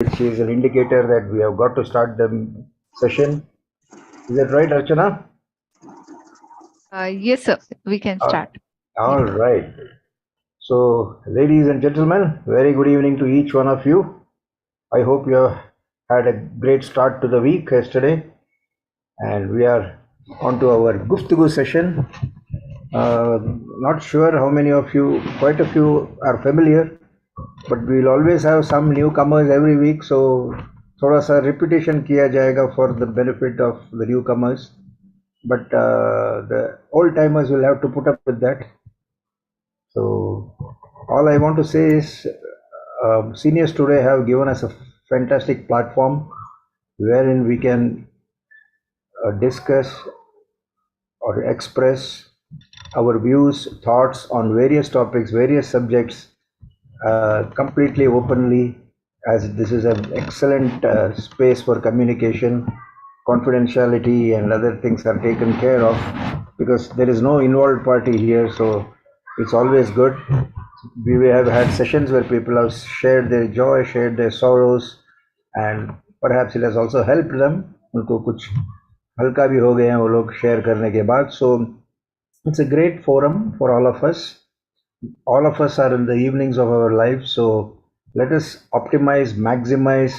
which is an indicator that we have got to start the session. Is that right, Archana? Yes, sir. We can Uh, start. all Yeah. right. So, ladies and gentlemen, very good evening to each one of you. I hope you have had a great start to the week yesterday, and we are on to our Guftagu session. Not sure how many of you, quite a few are familiar, but we'll always have some newcomers every week. So थोड़ा सा repetition किया जाएगा for the benefit of the newcomers. But the old timers will have to put up with that. So all I want to say is seniors today have given us a fantastic platform wherein we can discuss or express our views, thoughts on various topics, various subjects completely openly, as this is an excellent space for communication. Confidentiality and other things are taken care of because there is no involved party here, so it's always good. We have had sessions where people have shared their joy, shared their sorrows, and perhaps it has also helped them. उनको कुछ हल्का भी हो गए हैं वो लोग share करने के बाद. So it's a great forum for all of us. All of us are in the evenings of our lives, so let us optimize, maximize,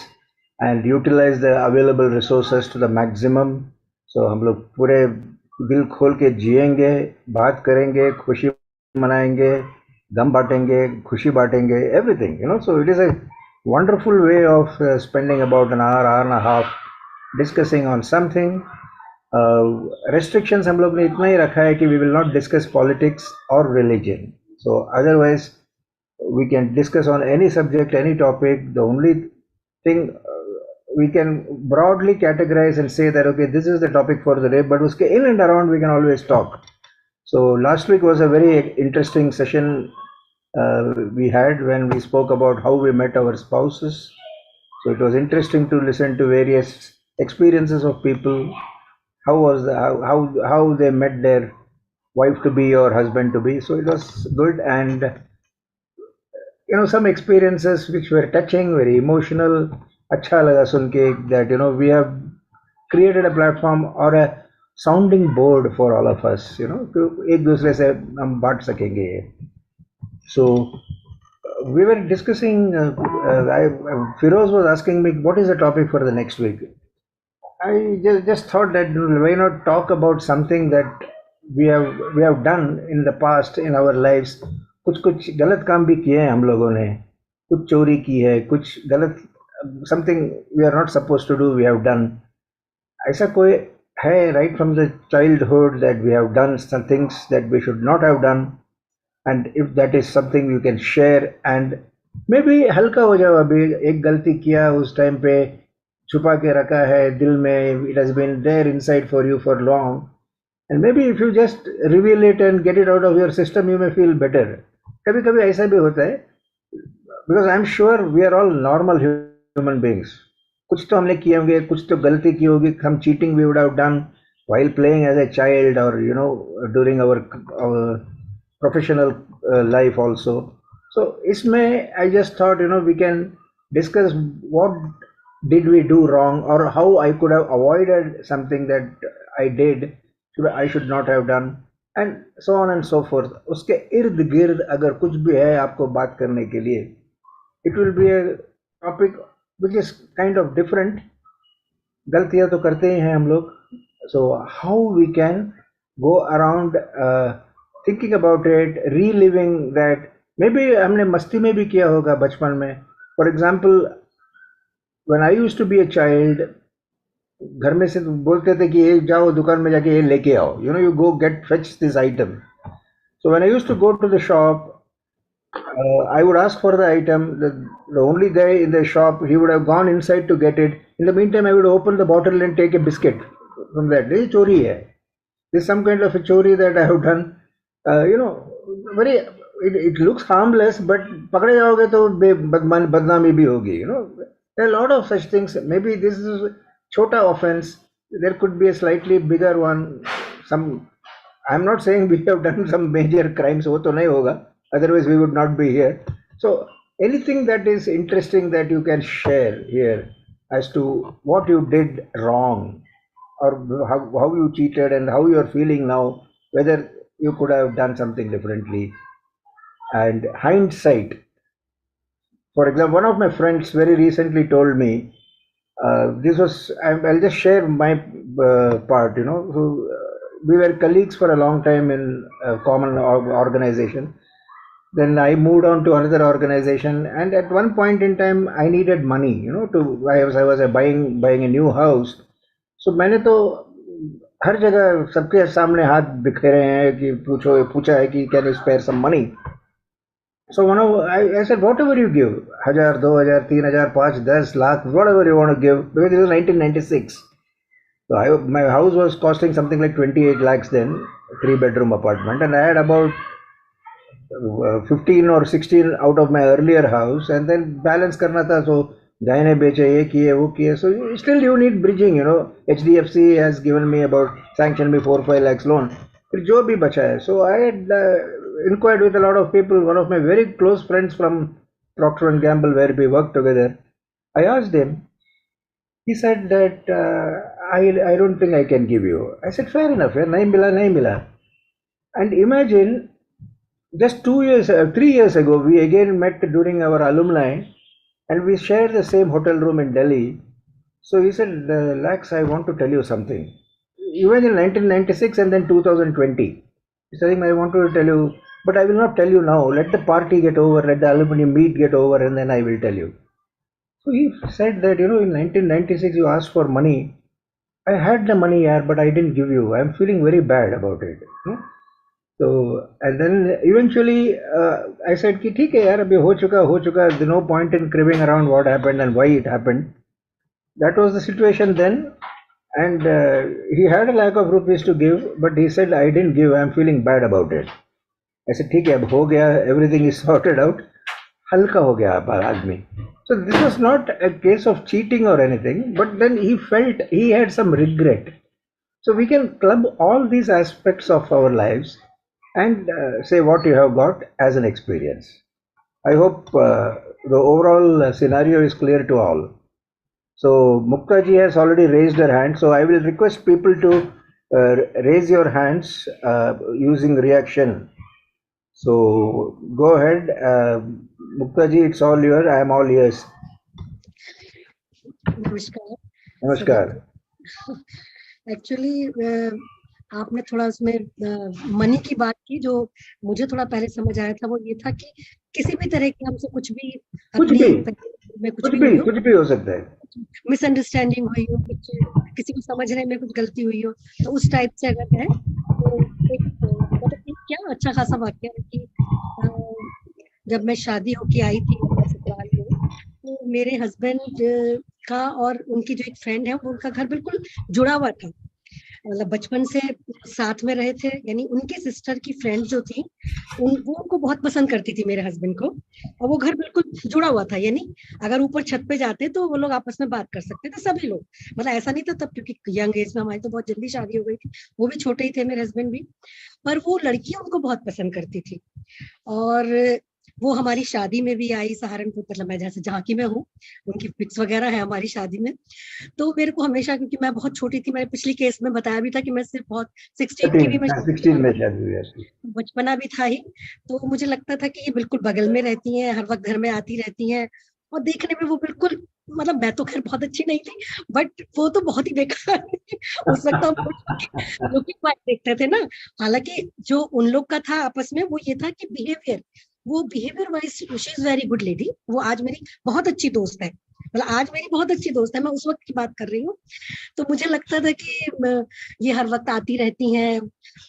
and utilize the available resources to the maximum. So हम लोग पूरे दिल खोल के जिएंगे, बात करेंगे, खुशी मनाएंगे, गम बांटेंगे, खुशी बांटेंगे, everything, you know. So it is a wonderful way of spending about an hour, hour and a half discussing on something. Restrictions हम लोग ने इतना ही रखा है कि we will not discuss politics or religion. So otherwise, we can discuss on any subject, any topic. The only thing we can broadly categorize and say that okay, this is the topic for the day, but uske in and around we can always talk. So last week was a very interesting session we had when we spoke about how we met our spouses. So it was interesting to listen to various experiences of people. How was how they met their wife to be or husband to be. So it was good, and some experiences which were touching, very emotional. अच्छा लगा सुन के that we have created a platform or a sounding board for all of us, तो एक दूसरे से हम बांट सकेंगे. So we were discussing. Firoz was asking me what is the topic for the next week. I just thought that why not talk about something that we have done in the past in our lives. कुछ कुछ गलत काम भी किए हैं हम लोगों ने, कुछ चोरी की है, कुछ गलत something we are not supposed to do we have done. ऐसा कोई है right from the childhood that we have done some things that we should not have done, and if that is something you can share and maybe हल्का हो जाओ. अभी एक गलती किया उस टाइम पे छुपा के रखा है दिल में, it has been there inside for you for long, and maybe if you just reveal it and get it out of your system you may feel better. कभी कभी ऐसा भी होता है because I'm sure we are all normal human beings. कुछ तो हमने किए होंगे, कुछ तो गलती की होगी. हम cheating we would have done while playing as a child or during our professional life also. So isme I just thought we can discuss what did we do wrong or how I could have avoided something that I did I should not have done, and so on and so forth. उसके इर्द गिर्द अगर कुछ भी है आपको बात करने के लिए, it will be a topic which is kind of different. गलतियां तो करते ही हैं हम लोग. So how we can go around thinking about it, reliving that. Maybe हमने मस्ती में भी किया होगा बचपन में. For example, when I used to be a child, घर में से बोलते थे कि ये जाओ दुकान में जाके ये लेके आओ, you go get fetch this item. So when I used to go to the shop, I would ask for the item. The only guy in the shop, he would have gone inside to get it. In the meantime, I would open the bottle and take a biscuit from that. This is chori hai. This is some kind of a chori that I have done. Very. It looks harmless, but पकड़े जाओगे तो बदनामी भी होगी. There are a lot of such things. Maybe this is chota offense. There could be a slightly bigger one. I'm not saying we have done some major crimes. वो तो नहीं होगा. Otherwise we would not be here. So anything that is interesting that you can share here as to what you did wrong, or how you cheated and how you are feeling now, whether you could have done something differently. And hindsight, for example, one of my friends very recently told me, this was, I'll just share my part, who, we were colleagues for a long time in a common organization. Then I moved on to another organization, and at one point in time, I needed money, to I was buying a new house. So मैंने तो हर जगह सबके सामने हाथ बिखेरे हैं कि पूछा है कि can you spare some money. So I said whatever you give, 1000, 2000, 3000, 5, 10 lakh, whatever you want to give, because this was 1996. So my house was costing something like 28 lakhs then, 3-bedroom apartment, and I had about 15 or 16 out of my earlier house, and then balance करना था. So गहने बेचे, ये किए वो किए. So still you need bridging, HDFC has given me about, sanctioned me 4-5 lakhs loan. फिर जो भी बचा है. So I had inquired with a lot of people. One of my very close friends from Procter and Gamble, where we worked together, I asked him. He said that I don't think I can give you. I said fair enough, नहीं मिला नहीं मिला. And imagine, just 3 years ago, we again met during our alumni, and we shared the same hotel room in Delhi. So he said, Lax, I want to tell you something. Even in 1996 and then 2020, he said, I want to tell you, but I will not tell you now. Let the party get over, let the alumni meet get over, and then I will tell you. So he said that, in 1996 you asked for money. I had the money, yaar, but I didn't give you. I'm feeling very bad about it. So, and then eventually I said कि ठीक है यार, अभी हो चुका, there's no point in cribbing around what happened and why it happened. That was the situation then, and he had a lakh of rupees to give, but he said I didn't give, I'm feeling bad about it. I said ठीक है, अब हो गया, everything is sorted out, हल्का हो गया अब आदमी. So this was not a case of cheating or anything, but then he felt he had some regret. So we can club all these aspects of our lives and say what you have got as an experience. I hope the overall scenario is clear to all. So Mukta ji has already raised her hand, so I will request people to raise your hands using reaction. So go ahead, Mukta ji, it's all yours. I am all ears. नमस्कार. Namaskar. Actually आपने थोड़ा उसमें money की बात की, जो मुझे थोड़ा पहले समझ आया था वो ये था कि किसी भी तरह की हमसे कुछ भी हो सकता है, मिसअंडरस्टैंडिंग हुई हो, किसी को समझने में कुछ गलती हुई हो, तो उस टाइप से अगर है तो मतलब क्या अच्छा खासा वाक्य है कि जब मैं शादी होके आई थी ससुराल में, तो मेरे हस्बैंड का और उनकी जो एक फ्रेंड है उनका घर बिल्कुल जुड़ा हुआ था. मतलब बचपन से साथ में रहे थे, यानी उनके सिस्टर की फ्रेंड जो थी वो उनको बहुत पसंद करती थी मेरे हस्बैंड को, और वो घर बिल्कुल जुड़ा हुआ था. यानी अगर ऊपर छत पे जाते तो वो लोग आपस में बात कर सकते थे, सभी लोग. मतलब ऐसा नहीं था तब, क्योंकि यंग एज में हमारी तो बहुत जल्दी शादी हो गई थी, वो भी छोटे ही थे मेरे हस्बैंड भी, पर वो लड़की उनको बहुत पसंद करती थी. और वो हमारी शादी में भी आई सहारनपुर, मतलब मैं जैसे जहाँ की मैं हूँ, उनकी पिक्स वगैरह है हमारी शादी में. तो मेरे को हमेशा, क्योंकि मैं बहुत छोटी थी, मैंने पिछली केस में बताया भी था कि मैं सिर्फ बहुत 16 की भी मैं 16 में शादी हुई, बचपना भी था ही. तो मुझे लगता था कि ये बिल्कुल बगल में रहती हैं, हर वक्त घर में आती रहती हैं, और देखने में वो बिल्कुल, मतलब मैं तो खैर बहुत अच्छी नहीं थी, बट वो तो बहुत ही बेकार थी. उस वक्त हम लुकिंग वाइज देखते थे ना. हालांकि जो उन लोग का था आपस में वो ये था कि behaviour wise she is very good lady. वो आज मेरी बहुत अच्छी दोस्त है, मतलब आज मेरी बहुत अच्छी दोस्त है, मैं उस वक्त की बात कर रही हूँ. तो मुझे लगता था कि ये हर वक्त आती रहती हैं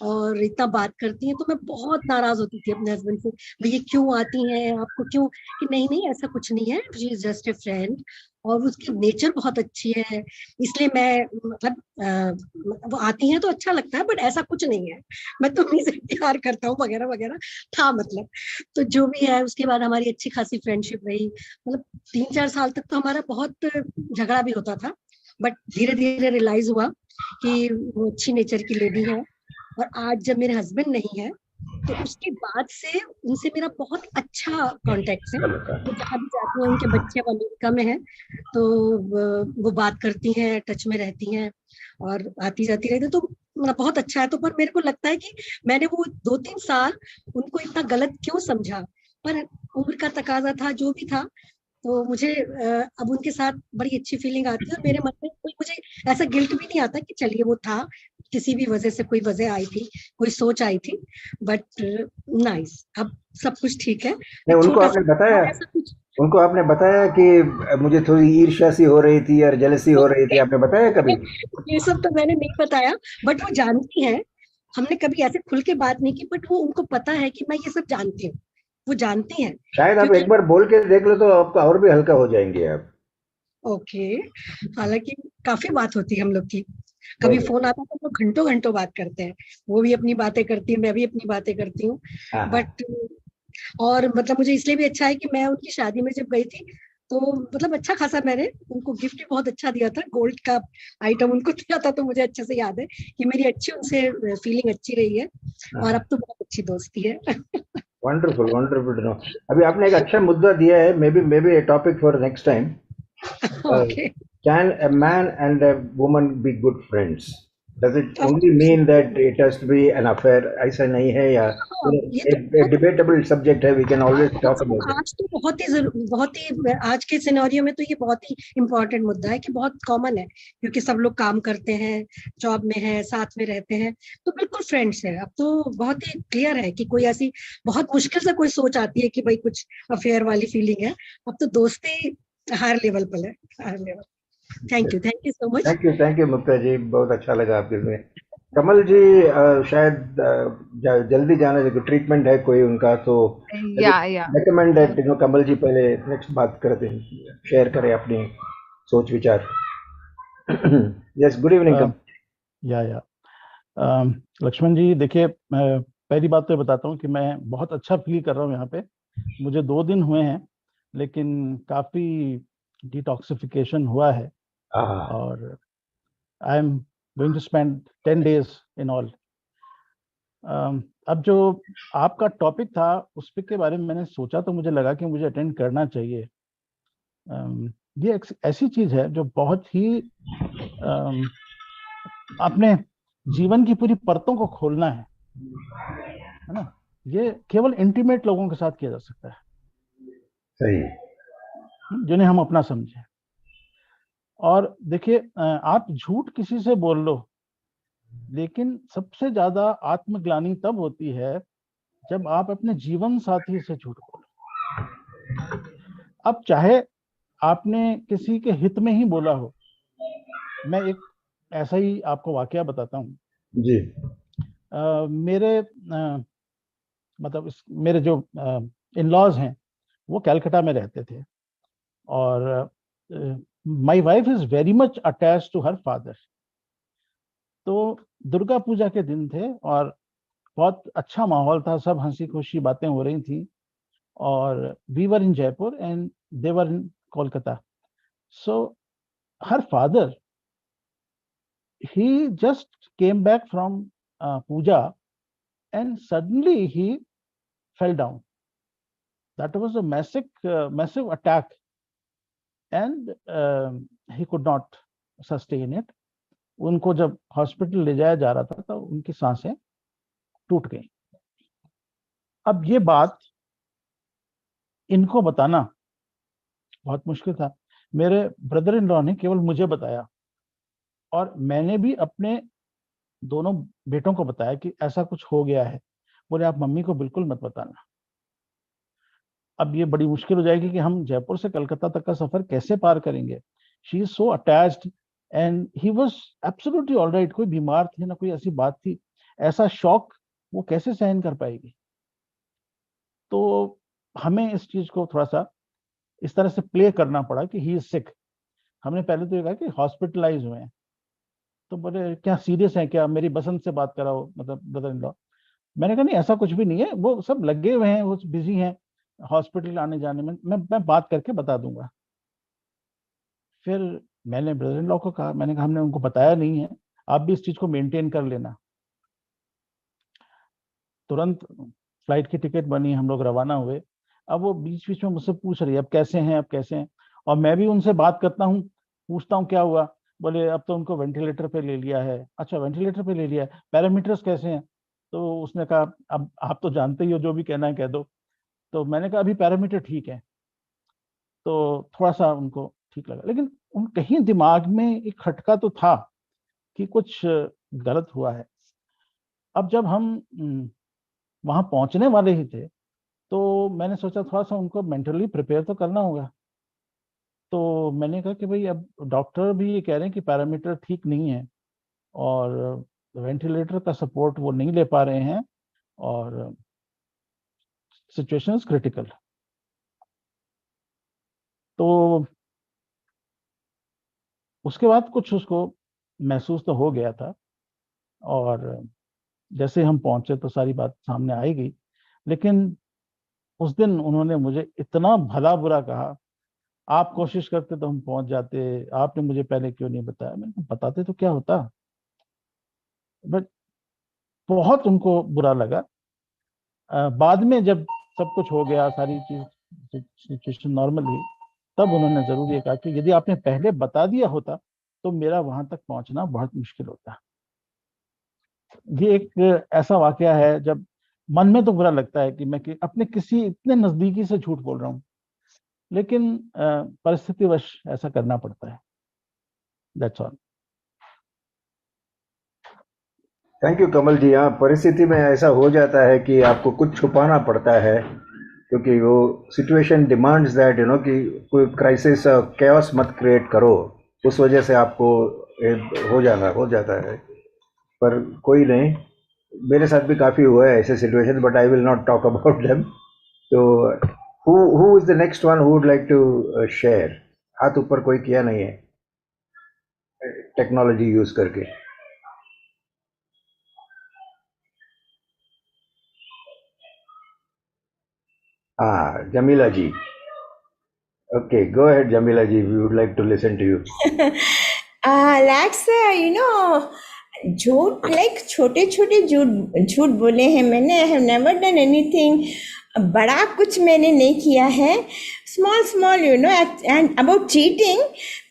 और इतना बात करती हैं, तो मैं बहुत नाराज होती थी अपने हस्बैंड से, भैया क्यों आती हैं, आपको क्यों, कि नहीं ऐसा कुछ नहीं है, she is just a friend, और उसकी नेचर बहुत अच्छी है, इसलिए मैं मतलब वो आती हैं तो अच्छा लगता है, बट ऐसा कुछ नहीं है, मैं तो उन्हीं से प्यार करता हूँ वगैरह वगैरह था. मतलब तो जो भी है, उसके बाद हमारी अच्छी खासी फ्रेंडशिप रही. मतलब 3-4 साल तक तो हमारा बहुत झगड़ा भी होता था, बट धीरे धीरे रियलाइज हुआ कि वो अच्छी नेचर की लेडी है. और आज जब मेरे हस्बैंड नहीं है तो उसके बाद से उनसे मेरा बहुत अच्छा कांटेक्ट है। चलो वो जहाँ भी जाती हैं, उनके बच्चे अब अमेरिका में हैं, तो वो बात करती हैं, टच में रहती हैं और आती जाती रहती है, तो मतलब बहुत अच्छा है। तो पर मेरे को लगता है कि मैंने वो 2-3 साल उनको इतना गलत क्यों समझा, पर उम्र का तकाजा था, जो भी था। तो मुझे अब उनके साथ बड़ी अच्छी फीलिंग आती है, और मेरे मन में कोई मुझे ऐसा गिल्ट भी नहीं आता कि चलिए वो था, किसी भी वजह से कोई वजह आई थी, कोई सोच आई थी, बट नाइस, अब सब कुछ ठीक है। नहीं, एक उनको छोटा आपने सा बताया, ऐसा कुछ उनको आपने बताया कि मुझे थोड़ी ईर्ष्या सी हो रही थी और जेलसी हो रही थी, आपने बताया कभी? ये सब तो मैंने नहीं बताया, बट वो जानती हैं। हमने कभी ऐसे खुल के बात नहीं की, बट वो उनको पता है कि मैं ये सब जानती हूँ, वो जानती हैं। शायद आप एक क्योंकि बार बोल के देख लो तो आपका और भी हल्का हो जाएंगे आप। ओके, हालांकि काफी बात होती है हम लोग की, नहीं कभी नहीं। फोन आता है तो घंटों घंटों बात करते हैं। वो भी अपनी बातें करती है, मैं भी अपनी बातें करती हूँ। हाँ हाँ। बट और मतलब मुझे इसलिए भी अच्छा है कि मैं उनकी शादी में जब गई थी, तो मतलब अच्छा खासा मैंने उनको गिफ्ट भी बहुत अच्छा दिया था, गोल्ड का आइटम उनको दिया था। तो मुझे अच्छे से याद है कि मेरी अच्छी उनसे फीलिंग अच्छी रही है, और अब तो बहुत अच्छी दोस्ती है। Wonderful wonderful to know. अभी आपने एक अच्छा मुद्दा दिया है, may be a topic for next time. Okay. Can a man and a woman be good friends? Does it of only course. mean that it has to be an affair? ऐसा नहीं है, या हाँ, ये तो a बहुत debatable subject है, we can always talk वो about it. आज तो बहुत ही आज के सिनेरियो में तो ये बहुत ही इम्पोर्टेंट मुद्दा है कि बहुत कॉमन है, क्योंकि सब लोग काम करते हैं, जॉब में है, साथ में रहते हैं, तो बिल्कुल फ्रेंड्स है। अब तो बहुत ही क्लियर है कि कोई ऐसी बहुत मुश्किल से कोई सोच आती है कि भाई कुछ अफेयर वाली फीलिंग है। अब तो दोस्ती हर लेवल पर है, हर level. Thank you so much. Thank you Mukta ji, बहुत अच्छा लगा आपके में। कमल जी, शायद जल्दी जाना है, ट्रीटमेंट है कोई उनका, तो या रिकमेंड दैट कमल जी पहले नेक्स्ट बात करते हैं, शेयर करें अपनी सोच विचार। यस, गुड इवनिंग अ, कमल। या लक्ष्मण जी, देखिए, मैं पहली बात तो ये बताता हूँ कि मैं बहुत अच्छा फील कर रहा हूँ यहाँ पे। मुझे 2 दिन हुए हैं, लेकिन काफ़ी डिटॉक्सिफिकेशन हुआ है, हाँ और I am going to spend 10 days in all. अब जो आपका टॉपिक था, उस पे के बारे में मैंने सोचा, तो मुझे लगा कि मुझे अटेंड करना चाहिए। ये एक ऐसी चीज़ है जो बहुत ही अम, अपने जीवन की पूरी परतों को खोलना है ना। ये केवल इंटीमेट लोगों के साथ किया जा सकता है, सही। जिन्हें हम अपना समझें। और देखिए, आप झूठ किसी से बोल लो, लेकिन सबसे ज्यादा आत्मग्लानि तब होती है जब आप अपने जीवन साथी से झूठ बोलो। अब चाहे आपने किसी के हित में ही बोला हो। मैं एक ऐसा ही आपको वाकया बताता हूँ। जी। मेरे मतलब मेरे जो इन लॉज हैं, वो कैलकाटा में रहते थे, और my wife is very much attach to her father. तो दुर्गा पूजा के दिन थे, और बहुत अच्छा माहौल था, सब हंसी खुशी बातें हो रही थी, और we were in Jaipur and they were in Kolkata. So her father, he just came back from puja, and suddenly he fell down. That was a massive attack, and he could not sustain it. उनको जब hospital ले जाया जा रहा था, तो उनकी सांसें टूट गई। अब ये बात इनको बताना बहुत मुश्किल था। मेरे ब्रदर इन लॉ ने केवल मुझे बताया, और मैंने भी अपने दोनों बेटों को बताया कि ऐसा कुछ हो गया है। बोले, आप मम्मी को बिल्कुल मत बताना। अब ये बड़ी मुश्किल हो जाएगी कि हम जयपुर से कलकत्ता तक का सफर कैसे पार करेंगे। She is so attached, and he was absolutely all right. कोई बीमार थे ना, कोई ऐसी बात थी। ऐसा शॉक वो कैसे सहन कर पाएगी। तो हमें इस चीज को थोड़ा सा इस तरह से प्ले करना पड़ा कि ही इज सिक। हमने पहले तो ये कहा कि हॉस्पिटलाइज हुए हैं। तो बोले, क्या सीरियस है क्या, मेरी बसंत से बात कराओ, मतलब ब्रदर इन लॉ। मैंने कहा, नहीं, ऐसा कुछ भी नहीं है, वो सब लगे हुए हैं, वो बिजी हैं हॉस्पिटल आने जाने में, मैं बात करके बता दूंगा। फिर मैंने ब्रदर इन लॉ को कहा, मैंने कहा, हमने उनको बताया नहीं है, आप भी इस चीज को मेंटेन कर लेना। तुरंत फ्लाइट की टिकट बनी, हम लोग रवाना हुए। अब वो बीच बीच में मुझसे पूछ रही है, अब कैसे हैं, अब कैसे हैं। और मैं भी उनसे बात करता हूँ, पूछता हूँ क्या हुआ। बोले अब तो उनको वेंटिलेटर पे ले लिया है। अच्छा, वेंटिलेटर पे ले लिया है, पैरामीटर्स कैसे हैं? तो उसने कहा अब आप तो जानते ही हो, जो भी कहना है कह दो। तो मैंने कहा अभी पैरामीटर ठीक है। तो थोड़ा सा उनको ठीक लगा, लेकिन उन कहीं दिमाग में एक खटका तो था कि कुछ गलत हुआ है। अब जब हम वहां पहुंचने वाले ही थे, तो मैंने सोचा थोड़ा सा उनको मेंटली प्रिपेयर तो करना होगा। तो मैंने कहा कि भाई अब डॉक्टर भी ये कह रहे हैं कि पैरामीटर ठीक नहीं है और वेंटिलेटर का सपोर्ट वो नहीं ले पा रहे हैं और सिचुएशन इज क्रिटिकल। तो उसके बाद कुछ उसको महसूस तो हो गया था, और जैसे हम पहुंचे तो सारी बात सामने आई गई। लेकिन उस दिन उन्होंने मुझे इतना भला बुरा कहा, आप कोशिश करते तो हम पहुंच जाते, आपने मुझे पहले क्यों नहीं बताया। मैंने कहा बताते तो क्या होता। बट बहुत उनको बुरा लगा। बाद में जब सब कुछ हो गया, सारी चीज सिचुएशन नॉर्मल हुई, तब उन्होंने जरूर ये कहा कि यदि आपने पहले बता दिया होता तो मेरा वहां तक पहुंचना बहुत मुश्किल होता। ये एक ऐसा वाकया है जब मन में तो बुरा लगता है कि मैं अपने किसी इतने नजदीकी से झूठ बोल रहा हूँ, लेकिन परिस्थितिवश ऐसा करना पड़ता है। That's all. थैंक यू कमल जी। हाँ, परिस्थिति में ऐसा हो जाता है कि आपको कुछ छुपाना पड़ता है, क्योंकि वो सिचुएशन डिमांड्स दैट कि कोई क्राइसिस कैओस मत क्रिएट करो, उस वजह से आपको हो जाता है। पर कोई नहीं, मेरे साथ भी काफ़ी हुआ है ऐसे situation, but I will not talk about them. तो who is the next one who would like to share? हाथ ऊपर कोई किया नहीं है टेक्नोलॉजी यूज करके। हाँ, Jamila ji. Okay, go ahead Jamila ji, we would like to listen to you. Lax, झूठ लाइक छोटे छोटे झूठ झूठ बोले हैं मैंने। I have never done anything बड़ा, कुछ मैंने नहीं किया है। Small small and about cheating,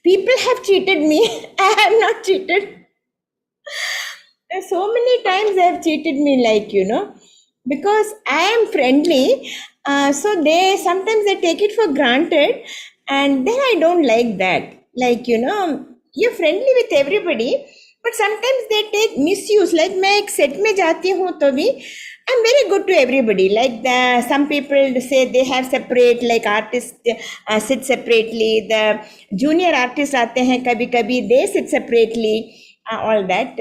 people have cheated me, I have not cheated. So many times they have cheated me, because I am friendly. So they sometimes they take it for granted, and then I don't like that. You're friendly with everybody, but sometimes they take misuse. Like मैं एक set में जाती हूँ तो भी I'm very good to everybody. Some people say they have separate, like artists sit separately. The junior artists आते हैं कभी-कभी, they sit separately. All that.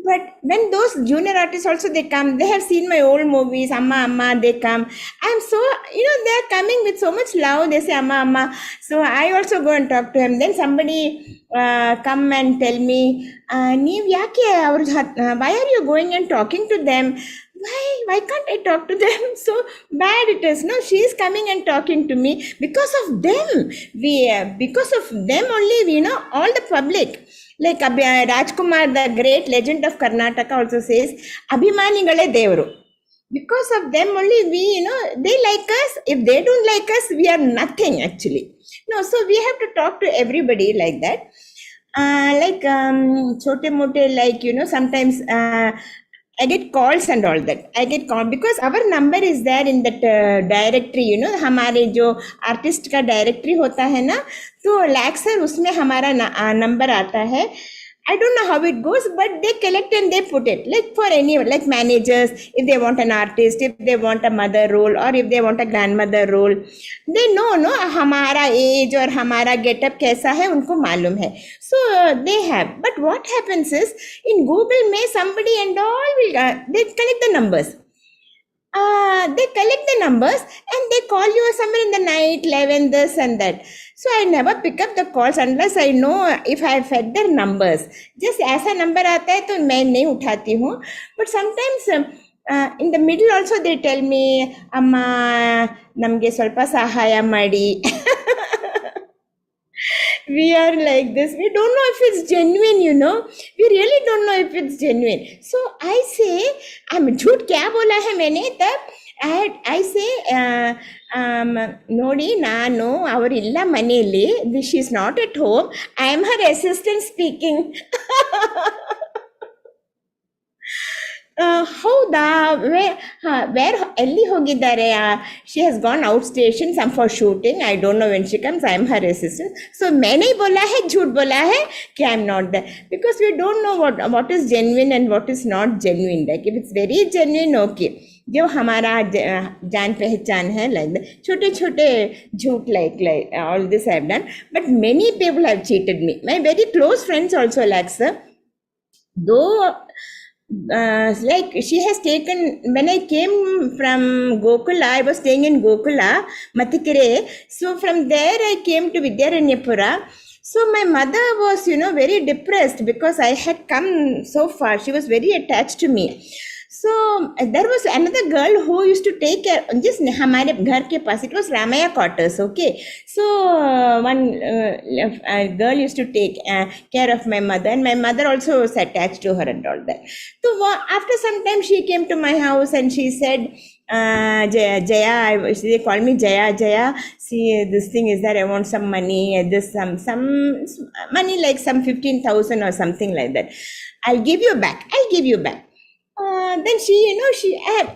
But when those junior artists also they come, they have seen my old movies, Amma, they come. I'm so, they are coming with so much love. They say Amma. So I also go and talk to him. Then somebody come and tell me, why are you going and talking to them? Why can't I talk to them? So bad it is. No, she is coming and talking to me because of them. Because of them only, all the public. Like Rajkumar, the great legend of Karnataka, also says, Abhimanigale Devru. Because of them only we, they like us. If they don't like us, we are nothing actually. No, so we have to talk to everybody like that. Chote mote, sometimes I get calls and all that. I get called because our number is there in that directory, हमारे जो artist का directory होता है ना, तो Laxer उसमें हमारा number आता है. I don't know how it goes, but they collect and they put it. Like for anyone, like managers, if they want an artist, if they want a mother role, or if they want a grandmother role, they know, no, हमारा age और हमारा getup कैसा है उनको मालूम है. So they have. But what happens is, in Google में somebody and all will, they collect the numbers. They collect the numbers and they call you somewhere in the night, 11, this and that. So I never pick up the calls unless I know if I have fed their numbers. Just ऐसा number आता है तो मैं नहीं उठाती हूँ. But sometimes in the middle also they tell me, Amma, namge ಸ್ವಲ್ಪ ಸಹಾಯ ಮಾಡಿ. We are like this. We don't know if it's genuine, you know. We really don't know if it's genuine. So I say, झूठ क्या बोला है मैंने तब? I say, ನೋಡಿ ನಾನು ಅವರಿಲ್ಲ ಮನೆಯಲ್ಲಿ, she is not at home, I am her assistant speaking. ಹೌದಾ, ವೇರ್ ಎಲ್ಲಿ ಹೋಗಿದ್ದಾರೆ? she has gone out station some for shooting, I don't know when she comes, I am her assistant. So मैंने ही बोला है, झूठ बोला है कि I am not there, because we don't know what is genuine and what is not genuine. Like if it's very genuine, okay, जो हमारा जान पहचान है, like छोटे छोटे झूठ, like all this I have done, but many people have cheated me. My very close friends also, like sir, though like she has taken, when I came from Gokula, I was staying in Gokula, Matikere. So from there I came to Vidyaranyapura. So my mother was, you know, very depressed because I had come so far. She was very attached to me. So there was another girl who used to take care, just हमारे घर के पास, it was Ramaya quarters, okay. So one girl used to take care of my mother, and my mother also was attached to her and all that. So after some time she came to my house and she said, Jaya, they call me Jaya, see, this thing is that I want some money, this some money, like some 15,000 or something like that. I'll give you back. Then she, you know,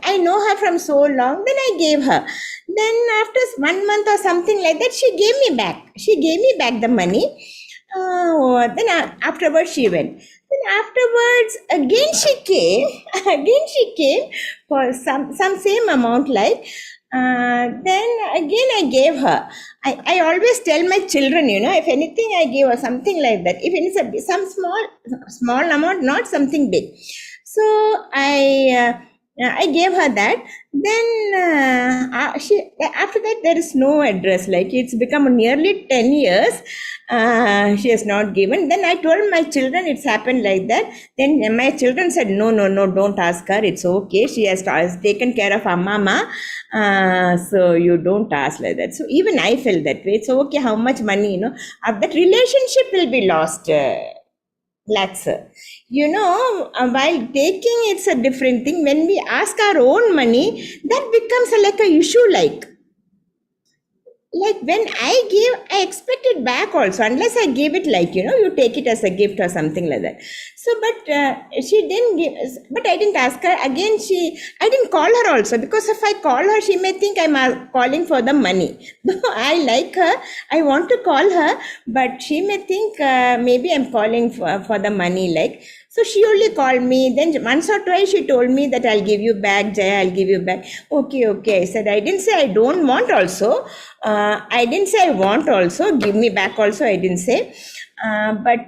I know her from so long, then I gave her. Then after 1 month or something like that, she gave me back the money. Then afterwards she went. Then afterwards again she came for some same amount, like then again I gave her. I always tell my children, you know, if anything I give her something like that, if it's some small amount, not something big. So I gave her that. Then she, after that there is no address, like it's become nearly 10 years she has not given. Then I told my children it's happened like that. Then my children said, no, don't ask her, it's okay, she has taken care of our mama, so you don't ask like that. So even I felt that way. It's okay, how much money, you know, that relationship will be lost. Lax, you know, while taking, it's a different thing. When we ask our own money, that becomes like a issue. Like when I give, I expect it back also, unless I give it, like, you know, you take it as a gift or something like that. So, but she didn't give, but I didn't ask her again. I didn't call her also, because if I call her, she may think I'm calling for the money. I like her, I want to call her, but she may think maybe I'm calling for the money, like. So she only called me. Then once or twice she told me that I'll give you back, Jaya, I'll give you back. Okay. I said, I didn't say I don't want also. I didn't say I want also. Give me back also, I didn't say. But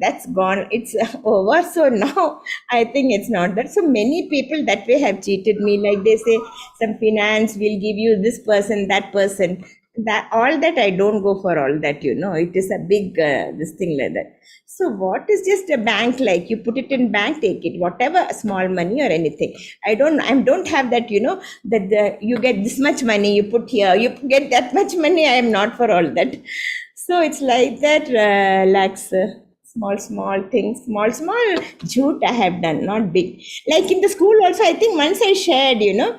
that's gone. It's over. So now I think it's not that. So many people that way have cheated me. Like they say, some finance will give you this person, that person. That all that, I don't go for all that, you know. It is a big this thing like that. So what is just a bank, like you put it in bank, take it, whatever, small money or anything. I don't have that, you know, that you get this much money, you put here, you get that much money. I am not for all that. So it's like that, Lax, small things, small jhoot I have done, not big. Like in the school also, I think once I shared, you know,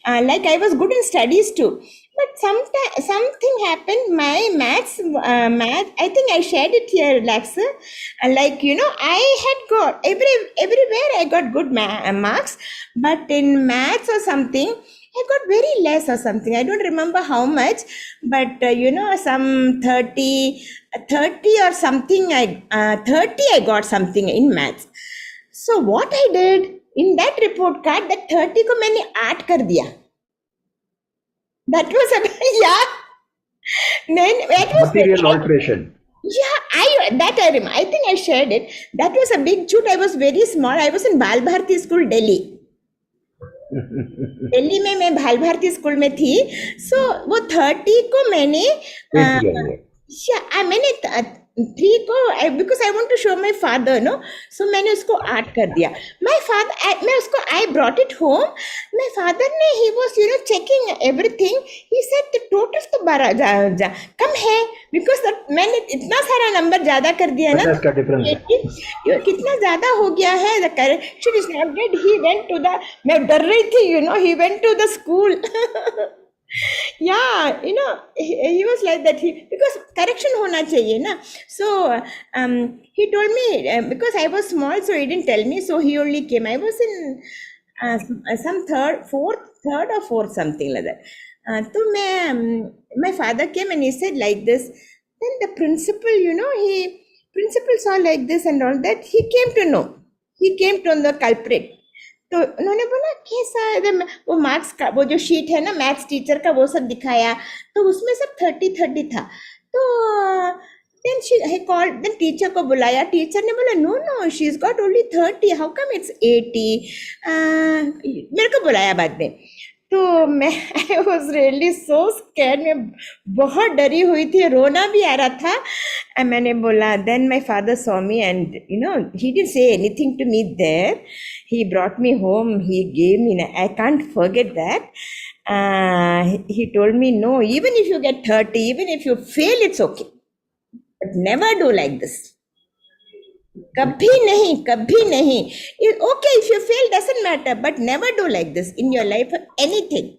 like I was good in studies too. But something happened, my math, I think I shared it here, Lax. Like, you know, I had got, everywhere I got good marks, but in maths or something, I got very less or something. I don't remember how much, but, you know, some 30 or something, 30 I got something in maths. So what I did, in that report card, that 30 ko maine 8 kar diya. That was a, yeah. Then that was Material alteration. Yeah, I remember. I think I shared it. That was a big shoot. I was very small. I was in Bal Bharti school, Delhi. Delhi में मैं बाल Bharti school में थी. So वो 30 को मैंने 3 को because I want to show my father, no, so मैंने उसको 8 कर दिया. My father, मैं उसको I brought it home. My father ने he was checking everything. He said the total तो 12 कम है because मैंने इतना सारा नंबर ज्यादा कर दिया ना, 50 का difference है. कितना ज्यादा हो गया है. The correction is not good. He went to the, मैं डर रही थी, he went to the school. Yeah, he was like that. Because correction hona chahiye na. So he told me, because I was small, so he didn't tell me. So he only came. I was in some third or fourth, something like that. So my father came and he said like this. Then the principal, principal saw like this and all that. He came to know. He came to know the culprit. तो उन्होंने बोला कैसा, वो marks का वो जो sheet है ना मैथ्स टीचर का, वो सब दिखाया, तो उसमें सब 30 था. तो then he called, then teacher को बुलाया. टीचर ने बोला no, she's got only 30, how come it's 80? मेरे को बुलाया बाद में. तो मैं I was really so scared, मैं बहुत डरी हुई थी, रोना भी आ रहा था. मैंने बोला, then my father saw me and he didn't say anything to me there. He brought me home, he gave me, I can't forget that. He told me, no, even if you get 30, even if you fail, it's okay, but never do like this. कभी नहीं. Okay, if you fail, doesn't matter, but never do like this in your life or anything.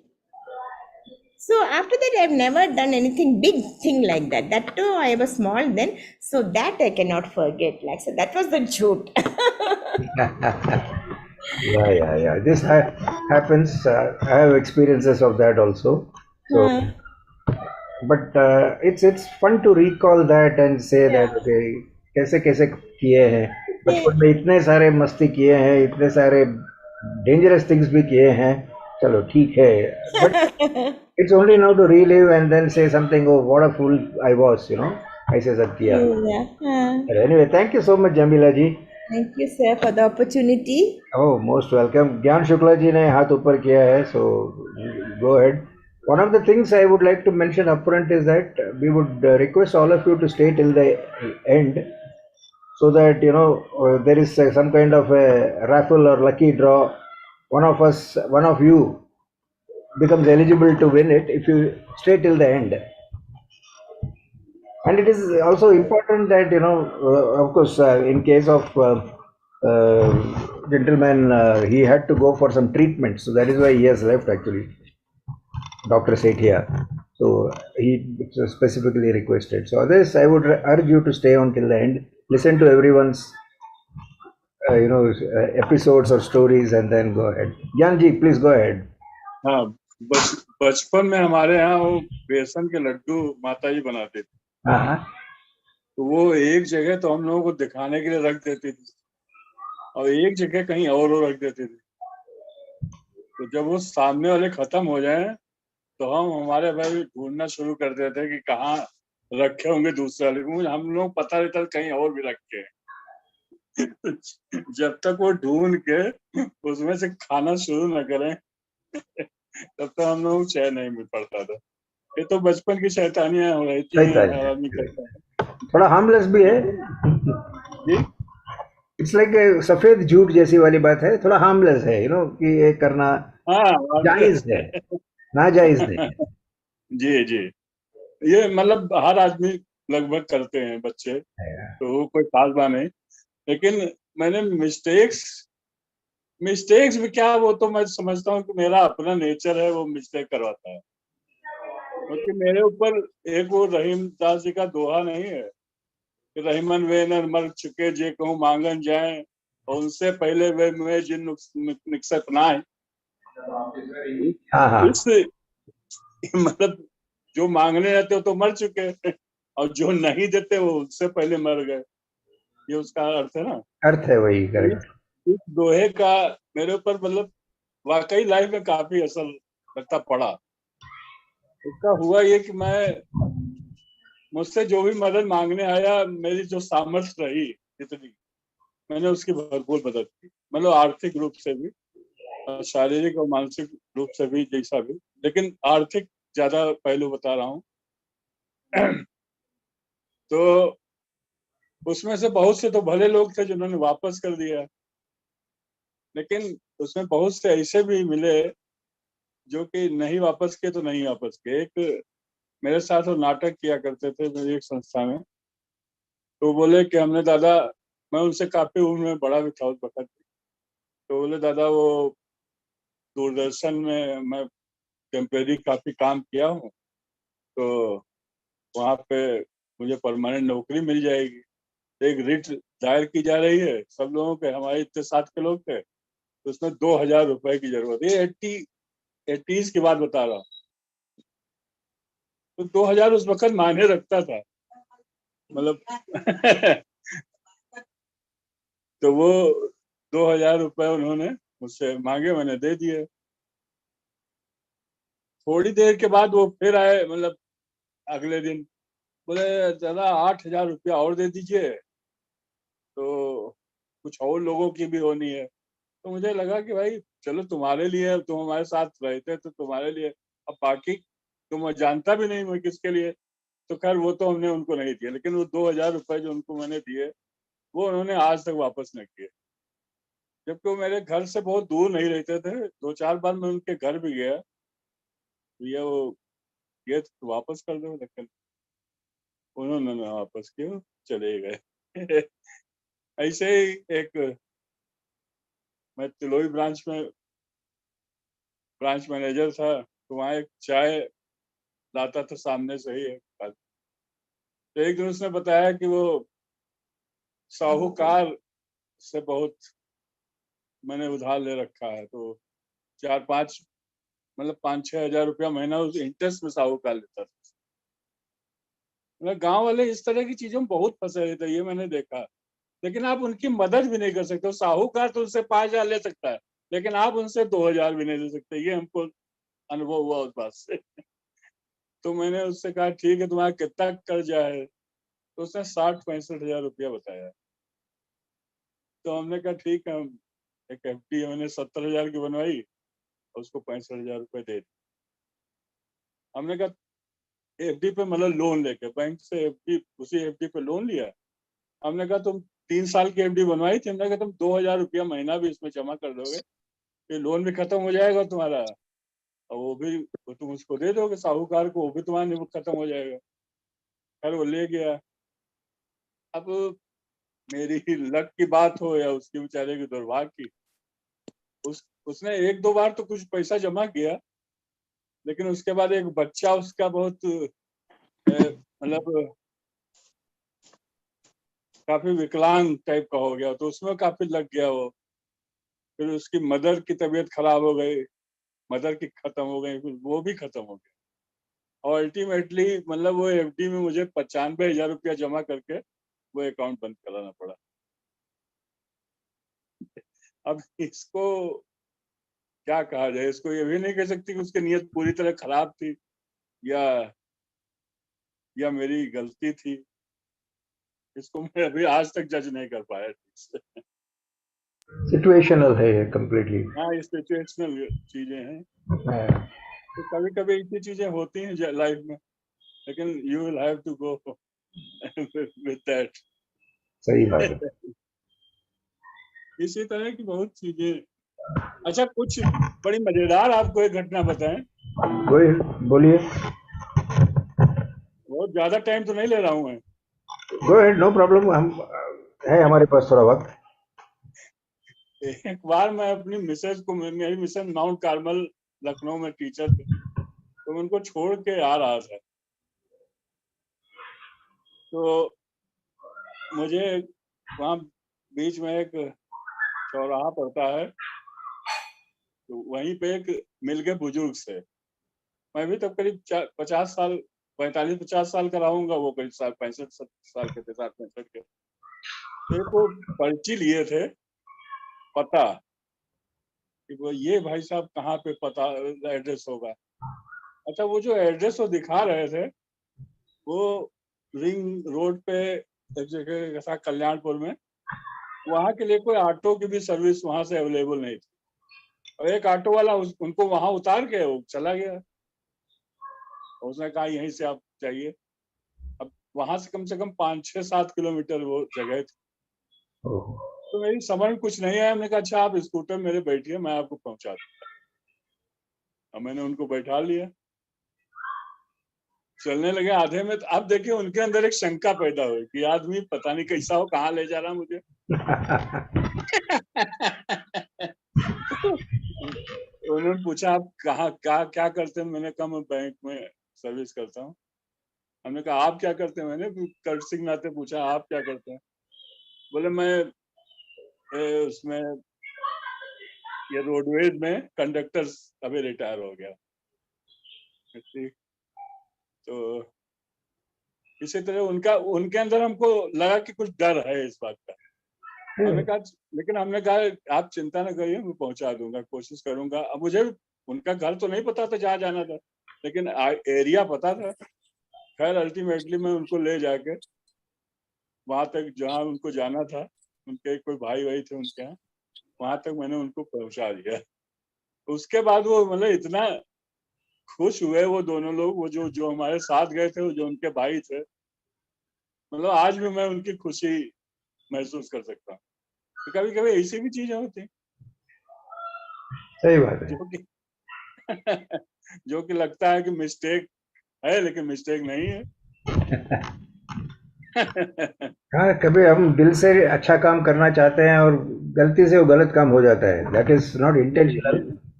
So after that, I've never done anything big thing like that. That too, I was small then, so that I cannot forget. Like, so that was the joke. Yeah. This happens. I have experiences of that also. So, but it's fun to recall that and say that okay, कैसे कैसे किए हैं बचपन में, इतने सारे मस्ती किए हैं, इतने सारे डेंजरस थिंग्स भी किए हैं. चलो ठीक है, but it's only now to relive and then say something, oh what a fool I was, ऐसे सब किया. Anyway, thank you so much Jamila ji. Thank you sir for the opportunity. Oh, most welcome. ज्ञान शुक्ला जी ने हाथ ऊपर किया है, so go ahead. One of the things I would like to mention upfront is that we would request all of you to stay till the end, so that there is some kind of a raffle or lucky draw. One of you becomes eligible to win it if you stay till the end. And it is also important that of course in case of gentleman, he had to go for some treatment, so that is why he has left actually. Doctor said here, so he specifically requested. So others, I would urge you to stay on till the end, listen to everyone's episodes or stories, and then go ahead. Gyan ji, please go ahead. हाँ, बचपन में हमारे यहाँ वो बेसन के लड्डू माता जी बनाते थे. तो वो एक जगह तो हम लोगों को दिखाने के लिए रख देती थी और एक जगह कहीं और रख देती थी. तो जब वो सामने वाले खत्म हो जाए तो हम हमारे भाई ढूंढना शुरू कर देते कि कहाँ रखे होंगे दूसरे वाले. हम लोग पता रहता कहीं और भी रखे. जब तक वो ढूंढ के उसमें से खाना शुरू न करें तब तक हम लोग चैन नहीं मिल पड़ता था. ये तो बचपन की शैतानियां हो रही थी. थोड़ा हार्मलेस भी है. इट्स लाइक सफेद झूठ जैसी वाली बात है, थोड़ा हार्मलेस है, कि ये करना जायज है, नाजायज नहीं. जी ये मतलब हर आदमी लगभग करते हैं बच्चे, तो वो कोई खास बात नहीं. लेकिन मैंने मिस्टेक्स भी क्या, वो तो मैं समझता हूँ कि मेरा अपना नेचर है, वो मिस्टेक करवाता है. क्योंकि मेरे ऊपर एक वो रहीम दास जी का दोहा नहीं है कि रहीमन वे न मर चुके जे कहूँ मांगन जाए और उनसे पहले वे में जिन निकसत नाए. मतलब जो मांगने जाते हो तो मर चुके और जो नहीं देते वो उनसे पहले मर गए. ये उसका अर्थ है ना. अर्थ है वही. करेक्ट. इस दोहे का मेरे ऊपर मतलब वाकई लाइफ में काफी असर लगता पड़ा. उसका हुआ ये कि मुझसे जो भी मदद मांगने आया, मेरी जो सामर्थ्य रही इतनी, मैंने उसकी भरपूर मदद की. मतलब आर्थिक रूप से भी, शारीरिक और मानसिक रूप से भी, जैसा भी, लेकिन आर्थिक ज्यादा पहलू बता रहा हूँ. तो उसमें से बहुत से तो भले लोग थे जिन्होंने वापस कर दिया, लेकिन उसमें बहुत से ऐसे भी मिले जो कि नहीं वापस किए तो नहीं वापस किए। एक मेरे साथ वो नाटक किया करते थे मेरी एक संस्था में, तो बोले कि हमने दादा, मैं उनसे काफी उम्र में बड़ा भी था उस वक्त, तो बोले दादा वो दूरदर्शन में मैं टेम्परेरी काफी काम किया हूँ, तो वहाँ पे मुझे परमानेंट नौकरी मिल जाएगी। एक रिट दायर की जा रही है सब लोगों के, हमारे इतने 60 के लोग थे, तो उसमें 2000 रुपए की जरूरत है। 80s की बात बता रहा हूँ। तो 2000 उस वक्त मायने रखता था, मतलब तो वो 2000 रुपए उन्होंने मुझसे मांगे, मैंने दे दिए। थोड़ी देर के बाद वो फिर आए, मतलब अगले दिन बोले दादा 8000 रुपया और दे दीजिए, तो कुछ और लोगों की भी होनी है। तो मुझे लगा कि भाई चलो तुम्हारे लिए, तुम हमारे साथ रहते तो तुम्हारे लिए, अब बाकी तो मैं जानता भी नहीं मैं किसके लिए। तो खैर वो तो हमने उनको नहीं दिया, लेकिन वो 2000 रुपए जो उनको मैंने दिए वो उन्होंने आज तक वापस नहीं किए, जबकि वो मेरे घर से बहुत दूर नहीं रहते थे। 2-4 बार मैं उनके घर भी गया, भैया वो ये तो वापस कर दो, लेकिन उन्होंने ना वापस किया, चले गए। ऐसे ही एक, मैं तिलोई ब्रांच में ब्रांच मैनेजर था, तो वहाँ एक चाय लाता था सामने से ही एक बार। तो एक दिन उसने बताया कि वो साहूकार से बहुत मैंने उधार ले रखा है, तो 4-5 मतलब 5-6 हजार रुपया महीना उस इंटरेस्ट में साहूकार लेता था। मतलब गांव वाले इस तरह की चीजों में बहुत फंसे रहते हैं, ये मैंने देखा। लेकिन आप उनकी मदद भी नहीं कर सकते हो। साहूकार तो उससे 5,000 ले सकता है, लेकिन आप उनसे 2,000 भी नहीं ले सकते। ये हमको अनुभव हुआ उस बात से। तो मैंने उससे कहा ठीक है तुम्हारा कितना कर्जा है, तो उसने 60-65 हजार रुपया बताया। तो हमने कहा ठीक है, हम एक FD मैंने 70,000 की बनवाई और उसको 65,000 रुपये दे दिए। हमने कहा FD पे मतलब लोन लेके बैंक से FD, उसी FD पे लोन लिया। हमने कहा तुम 3 साल की FD बनवाई थी, हमने कहा तुम 2,000 रुपया महीना भी इसमें जमा कर दोगे, ये लोन भी खत्म हो जाएगा तुम्हारा, और वो भी तुम उसको दे दोगे साहूकार को, वो भी तुम्हारा खत्म हो जाएगा। खैर वो ले गया। अब मेरी लक की बात हो या उसके बेचारे की दुर्भाग्य की, उसने 1-2 बार तो कुछ पैसा जमा किया, लेकिन उसके बाद एक बच्चा उसका बहुत मतलब काफी विकलांग टाइप का हो गया, तो उसमें काफी लग गया वो। फिर उसकी मदर की तबीयत खराब हो गई, मदर की खत्म हो गई, फिर वो भी खत्म हो गया। और अल्टीमेटली मतलब वो FD में मुझे 95,000 रुपया जमा करके वो अकाउंट बंद कराना पड़ा। अब इसको क्या कहा जाए, इसको ये भी नहीं कह सकती कि उसकी नीयत पूरी तरह खराब थी या मेरी गलती थी। इसको मैं अभी आज तक जज नहीं कर पाया ठीक से। सिचुएशनल है ये कम्प्लीटली। हाँ, ये सिचुएशनल चीजें हैं, तो कभी कभी ऐसी चीजें होती हैं लाइफ में, लेकिन you will have to go with that. सही बात है। इसी तरह की बहुत चीजें। अच्छा, कुछ बड़ी मजेदार आपको एक घटना बताएं। बोलिए। बहुत ज्यादा टाइम तो नहीं ले रहा हूँ मैं। गो अहेड, नो प्रॉब्लम, हम है हमारे पास थोड़ा वक्त। एक बार मैं अपनी मिसेज को, मेरी मिसेज माउंट कार्मल लखनऊ में टीचर थे, तो मैं उनको छोड़ के आ रहा था। तो मुझे वहाँ बीच में एक चौराहा पड़ता है, तो वहीं पे एक मिल गए बुजुर्ग से। मैं भी तब करीब 50 साल, 45-50 साल का रहूंगा, वो करीब 65-70 साल के थे, 60-65 के। तो एक वो पर्ची लिए थे, पता कि वो ये भाई साहब कहाँ पे पता एड्रेस होगा। अच्छा, वो जो एड्रेस वो दिखा रहे थे, वो रिंग रोड पे एक जगह था कल्याणपुर में। वहां के लिए कोई ऑटो की भी सर्विस वहां से अवेलेबल नहीं थी, और एक ऑटो वाला उनको वहां उतार के वो चला गया। उसने कहा यहीं से आप जाइए। अब वहां से कम 5-6-7 किलोमीटर वो जगह थी। तो मेरी समझ में कुछ नहीं आया। हमने कहा अच्छा आप स्कूटर मेरे बैठिए, मैं आपको पहुंचा दूंगा। अब मैंने उनको बैठा लिया, चलने लगे। आधे में तो अब देखिए उनके अंदर एक शंका पैदा हुई कि आदमी पता नहीं कैसा हो, कहाँ ले जा रहा मुझे। उन्होंने पूछा आप कहाँ क्या करते हैं? मैंने कहा मैं बैंक में सर्विस करता हूँ। हमने कहा आप क्या करते हैं? मैंने कर्टसी के नाते पूछा आप क्या करते हैं? बोले मैं उसमें ये रोडवेज में कंडक्टर अभी रिटायर हो गया। ठीक। तो इसी तरह उनके अंदर हमको लगा कि कुछ डर है इस बात का। हमने कहा लेकिन हमने कहा आप चिंता न करिए, मैं पहुंचा दूंगा, कोशिश करूंगा। अब मुझे उनका घर तो नहीं पता था जहाँ जाना था, लेकिन एरिया पता था। खैर अल्टीमेटली मैं उनको ले जाके वहां तक जहाँ उनको जाना था, उनके कोई भाई थे उनके यहाँ, वहां तक मैंने उनको पहुंचा दिया। उसके बाद वो मतलब इतना खुश हुए वो दोनों लोग, वो जो हमारे साथ गए थे, वो जो उनके भाई थे, मतलब आज भी मैं उनकी खुशी महसूस कर सकता हूँ। तो कभी कभी ऐसी भी चीजें होती सही बात है। जो कि जो कि लगता है कि मिस्टेक है, लेकिन मिस्टेक नहीं है। हाँ, कभी हम दिल से अच्छा काम करना चाहते हैं और गलती से वो गलत काम हो जाता है, that is not intentional,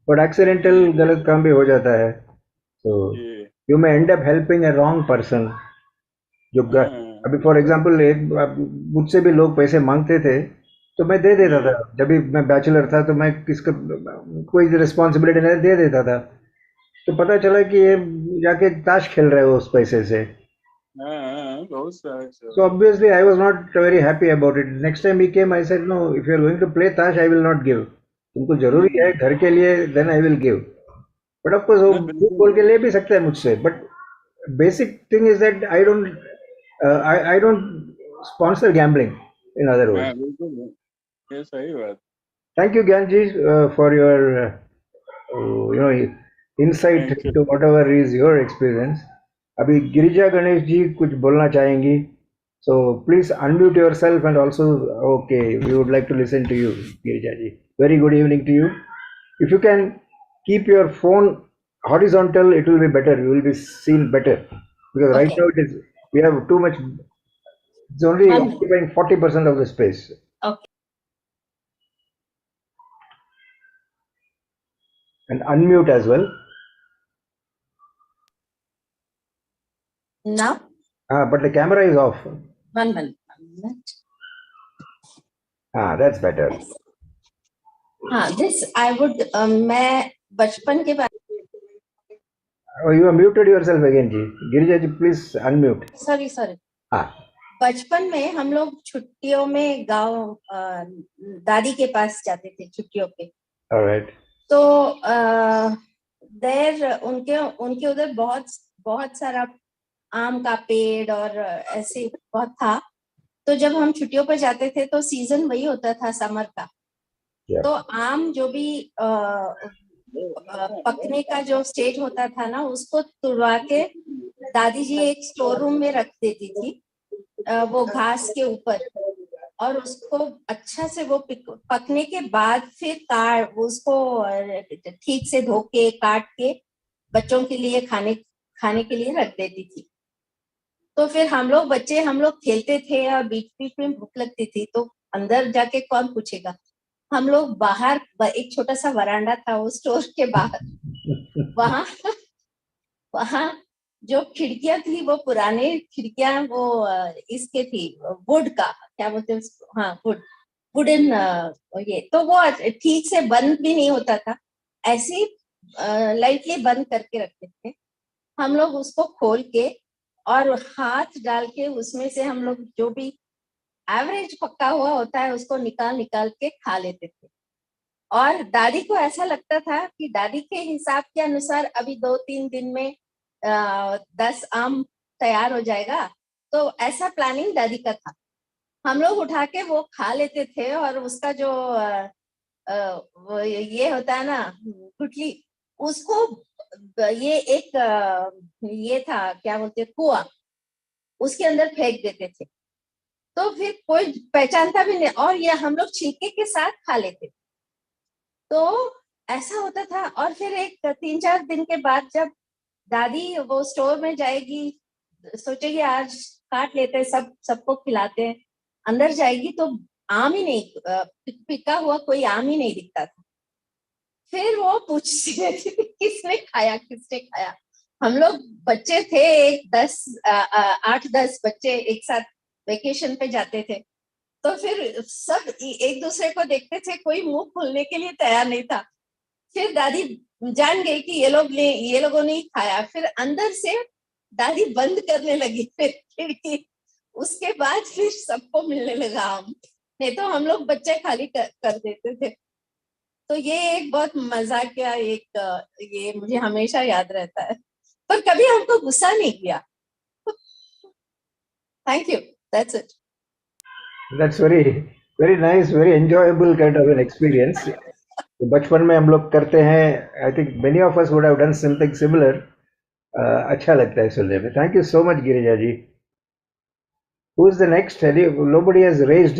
but accidental गलत काम भी हो जाता है। तो you may and up helping A wrong person. जो अभी फॉर एग्जांपल मुझसे भी लोग पैसे मांगते थे तो मैं दे देता था। जब भी मैं बैचलर था तो मैं किसका कोई रिस्पॉन्सिबिलिटी नहीं, दे देता था। तो पता चला कि ये जाके ताश खेल रहे हो उस पैसे से। So obviously I was not very happy about it. Next time he came, I said, no, if you are going to play tash, I will not give. तुमको जरूरी है घर के लिए, then I will give. But of course वो झूठ बोल के ले भी सकता है मुझसे. But basic thing is that I don't sponsor gambling. In other words. बिल्कुल ये सही बात। Thank you, Gyanji, for your insight to whatever is your experience. अभी गिरिजा गणेश जी कुछ बोलना चाहेंगी, so please unmute yourself and also okay, we would like to listen to you, Girija ji. Very good evening to you. If you can keep your phone horizontal, it will be better. You will be seen better because right now we have too much. It's only occupying 40% of the space. Okay. And unmute as well. Now? But the camera is off. One minute. That's better. This I would, मैं बचपन के बारे Oh, you have muted yourself again, ji. Girija ji, please unmute. Sorry. बचपन में हम लोग छुट्टियों में गांव दादी के पास जाते थे छुट्टियों पे। All right. तो देर उनके उधर बहुत सारा आम का पेड़ और ऐसे बहुत था। तो जब हम छुट्टियों पर जाते थे तो सीजन वही होता था समर का। तो आम जो भी पकने का जो स्टेज होता था ना, उसको तुड़वा के दादी जी एक स्टोर रूम में रख देती थी वो घास के ऊपर, और उसको अच्छा से वो पकने के बाद फिर उसको ठीक से धो के काट के बच्चों के लिए खाने के लिए रख देती थी। तो फिर हम लोग खेलते थे और बीच में भूख लगती थी तो अंदर जाके कौन पूछेगा, हम लोग बाहर एक छोटा सा वरांडा था वो स्टोर के बाहर, वहां जो खिड़कियां थी वो पुराने खिड़कियां वो इसके थी वुड का, क्या बोलते हैं उसको, वुडन ये। तो वो ठीक से बंद भी नहीं होता था, ऐसे लाइटली बंद करके रखते थे हम लोग। उसको खोल के और हाथ डाल के उसमें से हम लोग जो भी एवरेज पक्का हुआ होता है उसको निकाल के खा लेते थे। और दादी को ऐसा लगता था कि दादी के हिसाब के अनुसार अभी 2-3 दिन में 10 आम तैयार हो जाएगा, तो ऐसा प्लानिंग दादी का था। हम लोग उठा के वो खा लेते थे और उसका जो ये होता है ना गुठली, उसको ये एक ये था क्या बोलते कुआं, उसके अंदर फेंक देते थे, तो फिर कोई पहचानता भी नहीं, और ये हम लोग छिलके के साथ खा लेते। तो ऐसा होता था। और फिर एक 3-4 दिन के बाद जब दादी वो स्टोर में जाएगी, सोचेगी आज काट लेते हैं, सबको खिलाते हैं, अंदर जाएगी तो आम ही नहीं, पिका हुआ कोई आम ही नहीं दिखता था। फिर वो पूछती रहती थी किसने खाया, किसने खाया। हम लोग बच्चे थे, 8-10 बच्चे एक साथ वेकेशन पे जाते थे, तो फिर सब एक दूसरे को देखते थे, कोई मुंह खोलने के लिए तैयार नहीं था। फिर दादी जान गई कि ये लोगों ने खाया। फिर अंदर से दादी बंद करने लगी फिर खिड़की। उसके बाद फिर सबको मिलने लगा आम, नहीं तो हम लोग बच्चे खाली कर देते थे। तो ये एक बहुत मजाकिया ये मुझे हमेशा याद रहता है, पर कभी हमको गुस्सा नहीं किया। Thank you, that's it. That's very nice, very enjoyable kind of an experience. तो बचपन में हम लोग करते हैं, I think many of us would have done something similar. अच्छा लगता है सुनने में। Thank you so much Girija ji. Who is the next? Nobody has raised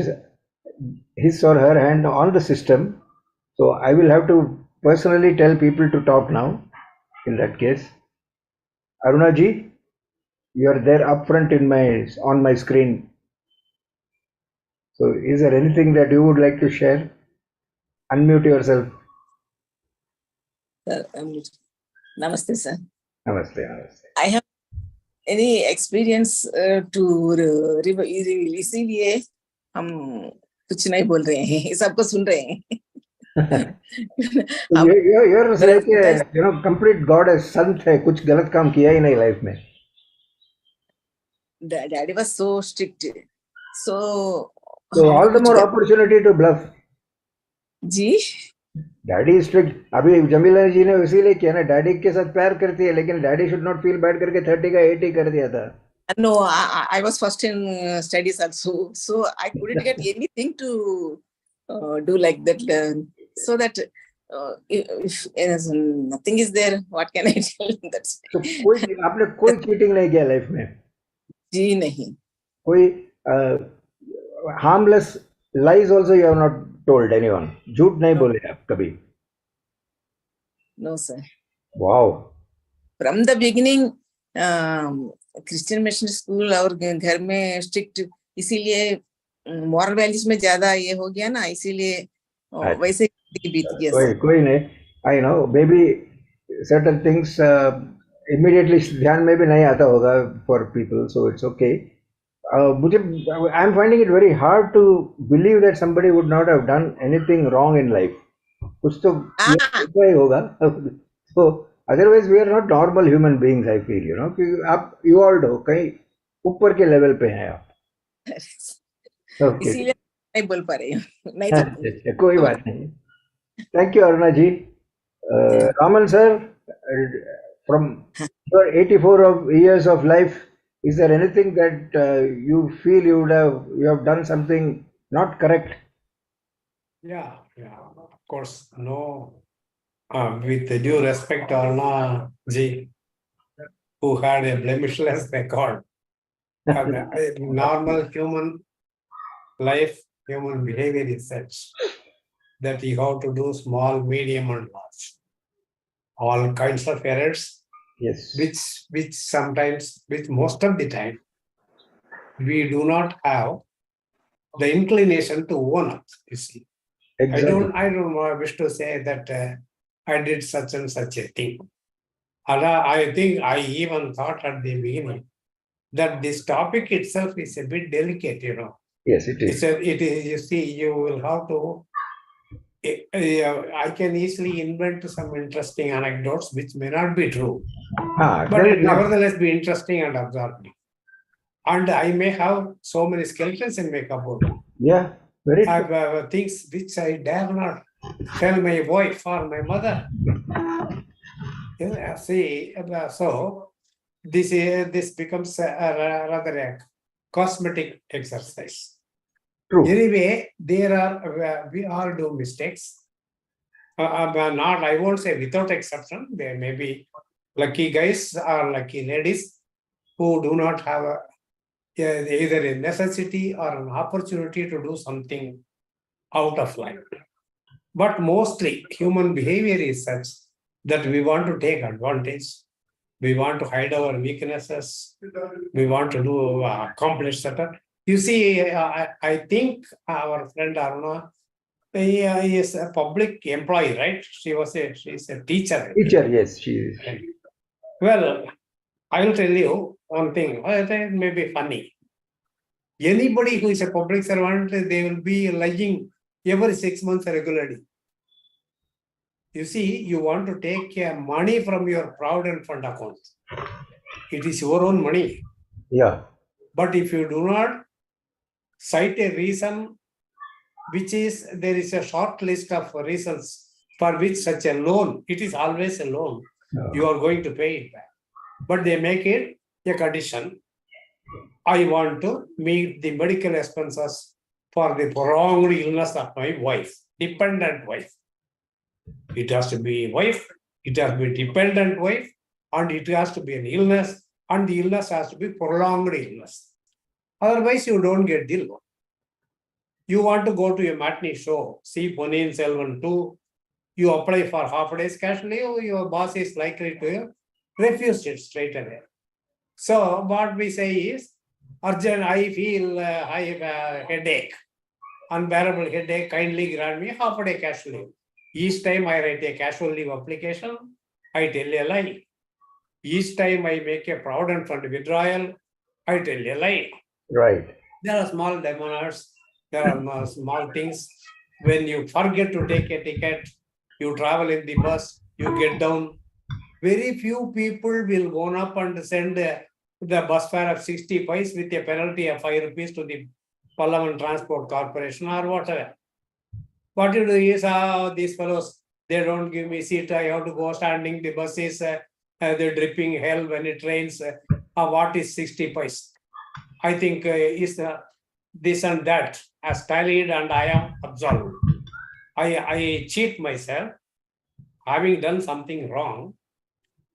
his or her hand on the system, so I will have to personally tell people to talk now in that case. Aruna ji, you are there up front on my screen. So is there anything that you would like to share? Unmute yourself. Namaste, sir. Namaste, namaste. I have any experience to इसीलिए हम कुछ नहीं बोल रहे हैं, सबको सुन रहे हैं। You're like complete goddess, संत है, कुछ गलत काम किया ही नहीं लाइफ में। Daddy was so strict, so all the more opportunity to bluff. जी डैडी स्ट्रिक्ट। अभी जमीला जी ने इसीलिए किया ना, डैडी के साथ प्यार करती है, लेकिन daddy should not feel bad करके 30 का 80 कर दिया था। No, I was first in studies also, so I couldn't get anything to do like that. So that if nothing is there, what can I tell? That's तो आपने कोई cheating नहीं किया लाइफ में? जी नहीं। कोई harmless lies also you have not told anyone? झूठ नहीं बोले आप कभी? No, sir. Wow. From the beginning, Christian mission school और घर में strict, इसीलिए moral values में ज़्यादा ये हो गया ना, इसीलिए वैसे बीत गया। कोई नहीं, I know, maybe certain things immediately ध्यान में भी नहीं आता होगा for people, so it's okay. I'm finding it very hard to believe that somebody would not have done anything wrong in life. कुछ तो किया ही होगा। So otherwise we are not normal human beings, I feel, कि आप evolved हो, कहीं ऊपर के लेवल पे हैं आप। इसीलिए नहीं बोल पा रही हूँ। नहीं कोई बात नहीं। Thank you, Aruna ji. Raman sir, from your 84 years of life, is there anything that you feel you have done something not correct? Yeah, of course. No, with due respect to Aruna ji, who had a blemishless record, normal human life, human behavior is such that you have to do small, medium, and large, all kinds of errors. Yes. Which sometimes, which most of the time, we do not have the inclination to own up. You see, Exactly. I don't wish to say that I did such and such a thing. And I think I even thought at the beginning that this topic itself is a bit delicate. Yes, it is. It is. You see, you will have to. I can easily invent some interesting anecdotes which may not be true, but it nevertheless be interesting and absorbing. And I may have so many skeletons in my cupboard. Yeah, very true. I have things which I dare not tell my wife or my mother. See, so this becomes rather a cosmetic exercise. True. Anyway, we all do mistakes. Not, I won't say without exception. There may be lucky guys or lucky ladies who do not have either a necessity or an opportunity to do something out of life. But mostly human behavior is such that we want to take advantage. We want to hide our weaknesses. We want to do accomplish certain. You see, I think our friend Aruna, he is a public employee, right? She's a teacher. Teacher, yes, she is. Well, I will tell you one thing. It may be funny. Anybody who is a public servant, they will be lying every 6 months regularly. You see, you want to take money from your provident fund account. It is your own money. Yeah. But if you do not cite a reason, which is, there is a short list of reasons for which such a loan, it is always a loan, you are going to pay it back. But they make it a condition. I want to meet the medical expenses for the prolonged illness of my wife, dependent wife. It has to be wife, it has to be dependent wife, and it has to be an illness, and the illness has to be prolonged illness. Otherwise, you don't get the loan. You want to go to a matinee show, see Ponniyin Selvan 2, you apply for half a day's cash leave, your boss is likely to refuse it straight away. So what we say is, Arjun, I feel I have a headache, unbearable headache, kindly grant me half a day cash leave. Each time I write a casual leave application, I tell a lie. Each time I make a provident fund withdrawal, I tell a lie. Right. There are small demands, there are small things. When you forget to take a ticket, you travel in the bus, you get down. Very few people will go up and send the bus fare of 60 paise with a penalty of 5 rupees to the Parliament Transport Corporation or whatever. What you do is, these fellows, they don't give me seat, I have to go standing, the bus is, they're dripping hell when it rains. What is 60 paise? I think is this and that as tallied and I am absolved. I cheat myself, having done something wrong.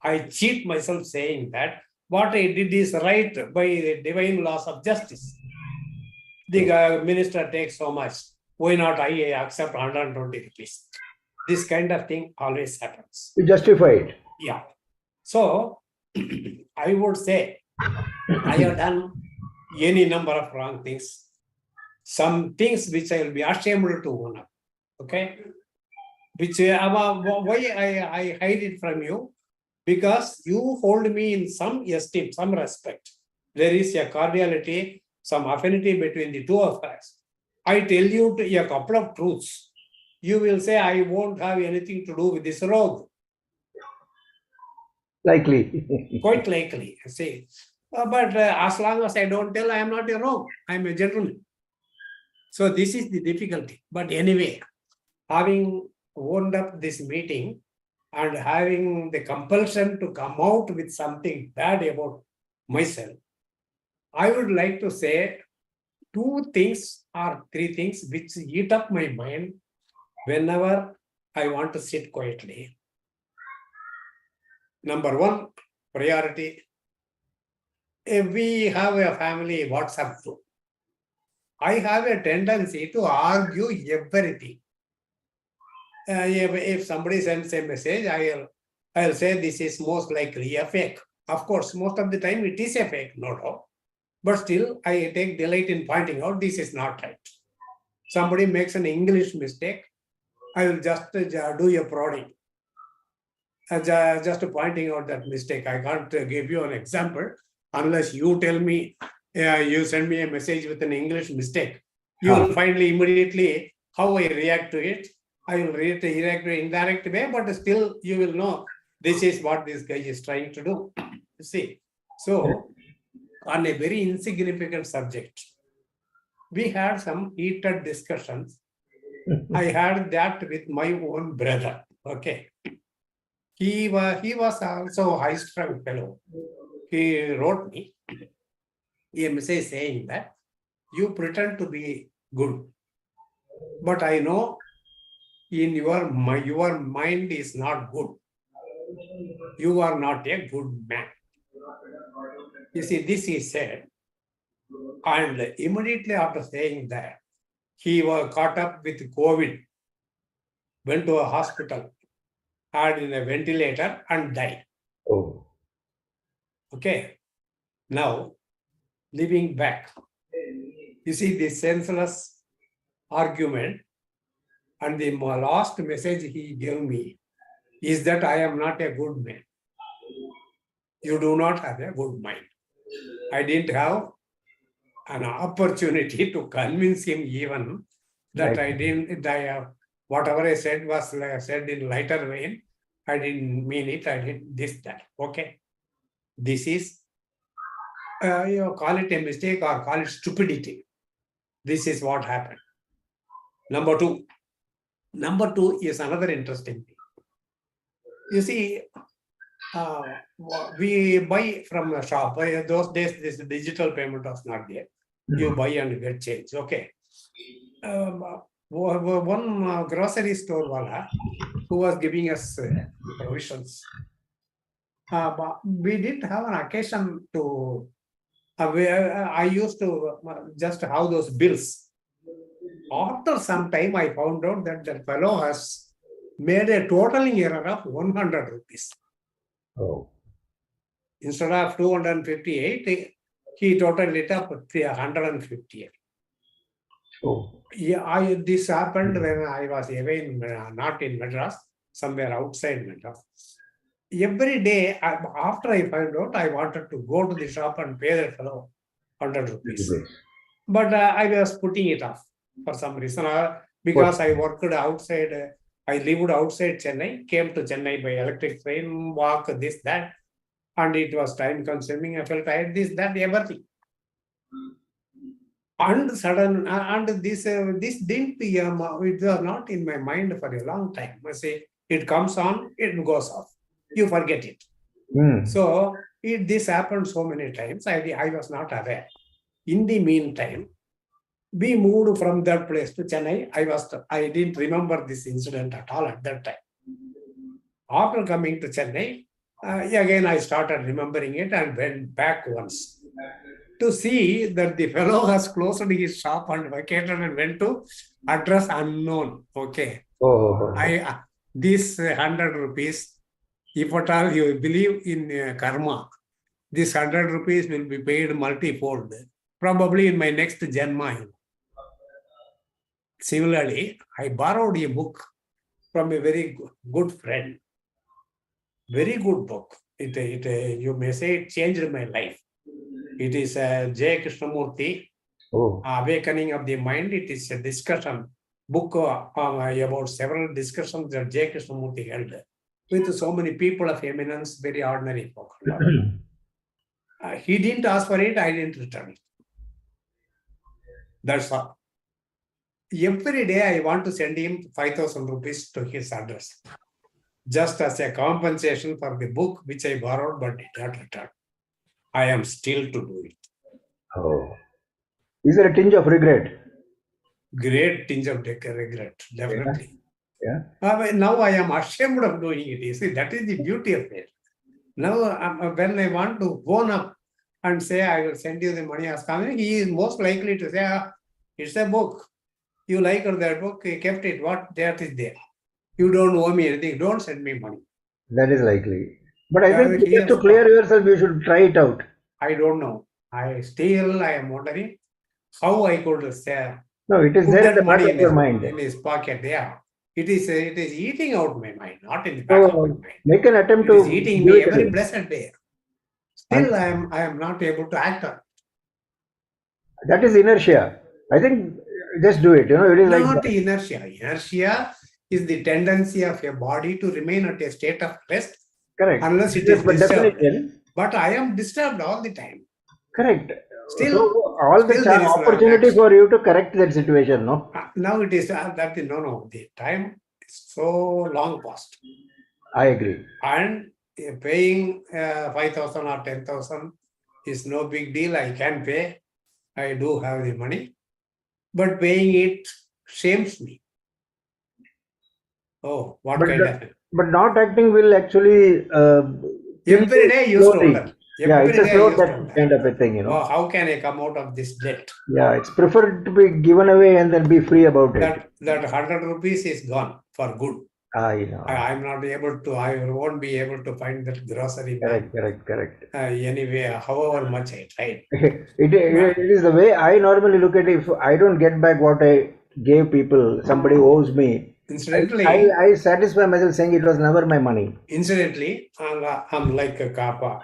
I cheat myself saying that what I did is right by the divine laws of justice. The minister takes so much. Why not I accept 120 rupees? This kind of thing always happens. You justify it. Yeah. So I would say I have done any number of wrong things. Some things which I will be ashamed to own up. Okay. Which why I hide it from you? Because you hold me in some esteem, some respect. There is a cordiality, some affinity between the two of us. I tell you a couple of truths. You will say, I won't have anything to do with this rogue. Likely. Quite likely, say. But as long as I don't tell, I am not a rogue. I am a gentleman. So this is the difficulty. But anyway, having wound up this meeting and having the compulsion to come out with something bad about myself, I would like to say 2 things or 3 things which eat up my mind whenever I want to sit quietly. Number 1, priority. If we have a family WhatsApp group, I have a tendency to argue everything. If somebody sends a message, I'll say this is most likely a fake. Of course, most of the time it is a fake, no doubt. But still, I take delight in pointing out this is not right. Somebody makes an English mistake, I will just do a prodding. Just pointing out that mistake. I can't give you an example unless you tell me, you send me a message with an English mistake. You will find immediately how I react to it. I will react in an indirect way, but still you will know this is what this guy is trying to do. You see, so on a very insignificant subject, we had some heated discussions. I had that with my own brother. Okay, he was also a high-strung fellow. He wrote me a message saying that you pretend to be good, but I know in your mind is not good. You are not a good man. You see, this he said. And immediately after saying that, he was caught up with COVID, went to a hospital, had in a ventilator and died. Oh. Okay. Now, living back, you see the senseless argument, and the last message he gave me is that I am not a good man. You do not have a good mind. I didn't have an opportunity to convince him even that Right. I didn't, whatever I said was said in lighter vein. I didn't mean it. I did this, that. Okay. This is, you call it a mistake or call it stupidity. This is what happened. Number two. Number two is another interesting thing. You see, we buy from a shop. Those days, this digital payment was not there. You buy and get change. Okay. One grocery store wala who was giving us provisions. But we didn't have an occasion to. I used to just have those bills. After some time, I found out that the fellow has made a totaling error of 100 rupees. Oh. Instead of 258, he totaled it up 158. Oh. Yeah, this happened when I was away, not in Madras, somewhere outside Madras. Every day, after I found out, I wanted to go to the shop and pay that fellow 100 rupees. But I was putting it off for some reason, because I worked outside, I lived outside Chennai, came to Chennai by electric train, walk, this, that, and it was time consuming. I felt tired, this, that, everything. And sudden, and this didn't be, it was not in my mind for a long time. I say, it comes on, it goes off. You forget it. So this happened so many times. I was not aware. In the meantime, we moved from that place to Chennai. I didn't remember this incident at all at that time. After coming to Chennai, again I started remembering it and went back once to see that the fellow has closed his shop and vacated and went to address unknown. Okay. This 100 rupees, if at all you believe in karma, this 100 rupees will be paid multifold, probably in my next Janma. Similarly, I borrowed a book from a very good friend. Very good book. You may say it changed my life. It is J. Krishnamurti, Awakening of the Mind. It is a discussion book about several discussions that J. Krishnamurti held with so many people of eminence, very ordinary folk. He didn't ask for it, I didn't return it. That's all. Every day I want to send him 5,000 rupees to his address, just as a compensation for the book which I borrowed but did not return. I am still to do it. Oh. Is there a tinge of regret? Great tinge of regret, definitely. Yeah. Now I am ashamed of doing it. You see, that is the beauty of it. Now, when I want to own up and say, I will send you the money as coming, he is most likely to say, it's a book. You like that book, you kept it, what that is there. You don't owe me anything, don't send me money. That is likely. But I think just to clear yourself, you should try it out. I don't know. I am wondering how I could say. No, it is there in the back of your mind. In his pocket, yeah. It is eating out my mind, not in the back of my mind. Make an attempt to. It is eating me every blessed day. Still, I am not able to act on it. That is inertia. I think just do it. It is not inertia. Inertia is the tendency of your body to remain at a state of rest. Correct. Unless it is disturbed. But I am disturbed all the time. Correct. Still, the opportunity for you to correct that situation, no? Now it is no. The time is so long past. I agree. And paying 5,000 or 10,000 is no big deal. I can pay. I do have the money. But paying it shames me. Oh, what kind of... But not acting will actually... every day you used to order. Yeah, it's Every a day I slow used to death wonder, kind of a thing, you oh, know. how can I come out of this debt? Yeah, it's preferred to be given away and then be free about it. That 100 rupees is gone for good. I know. I'm not able to, I won't be able to find that grocery man. Correct. Anyway, however much I tried. It is the way I normally look at it. If I don't get back what I gave people, somebody owes me. Incidentally, I satisfy myself saying it was never my money. Incidentally, I'm like a kappa,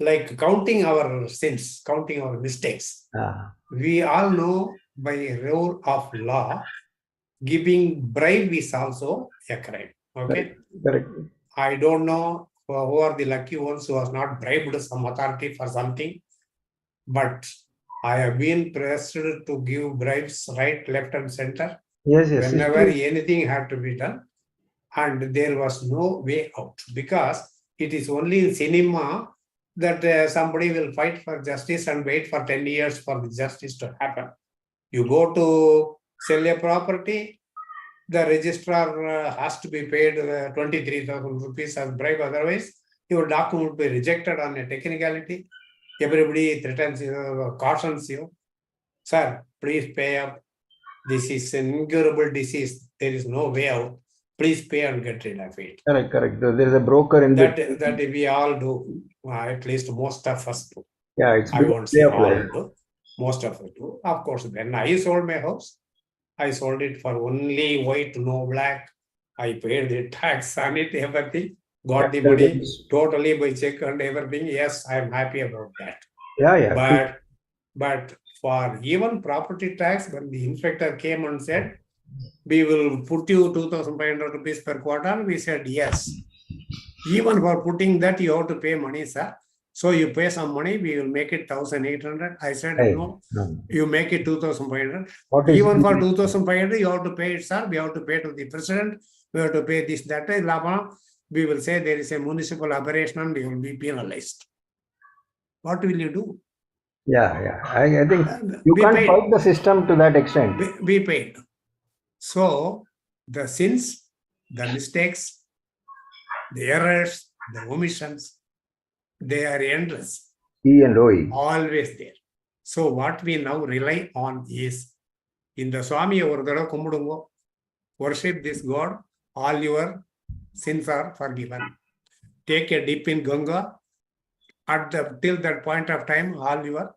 like counting our sins, counting our mistakes. We all know by rule of law, giving bribe is also a crime. Okay. Correct. I don't know who are the lucky ones who has not bribed some authority for something, but I have been pressed to give bribes right, left, and center. Yes. Whenever anything had to be done, and there was no way out, because it is only in cinema that somebody will fight for justice and wait for 10 years for the justice to happen. You go to sell a property, the registrar has to be paid 23,000 rupees as bribe, otherwise your document will be rejected on a technicality. Everybody threatens you, cautions you, sir, please pay up. This is an incurable disease. There is no way out. Please pay and get rid of it. Correct. There is a broker in that we all do. At least most of us do. Yeah, it's I won't say all do. Most of us do. Of course, when I sold my house, I sold it for only white, no black. I paid the tax on it, everything. Got the money totally by check and everything. Yes, I'm happy about that. Yeah. But for even property tax, when the inspector came and said, we will put you 2,500 rupees per quarter, we said yes. Even for putting that, you have to pay money, sir. So you pay some money, we will make it 1,800. I said, no, you make it 2,500. Even for 2,500, you have to pay it, sir. We have to pay to the president. We have to pay this, that. We will say there is a municipal aberration and you will be penalized. What will you do? Yeah. I think you can't fight the system to that extent. Be paid. So the sins, the mistakes, the errors, the omissions, they are endless. E and OE. Always there. So what we now rely on is, in the Swami Kumudungo, worship this God, all your sins are forgiven. Take a dip in Ganga, till that point of time, all you are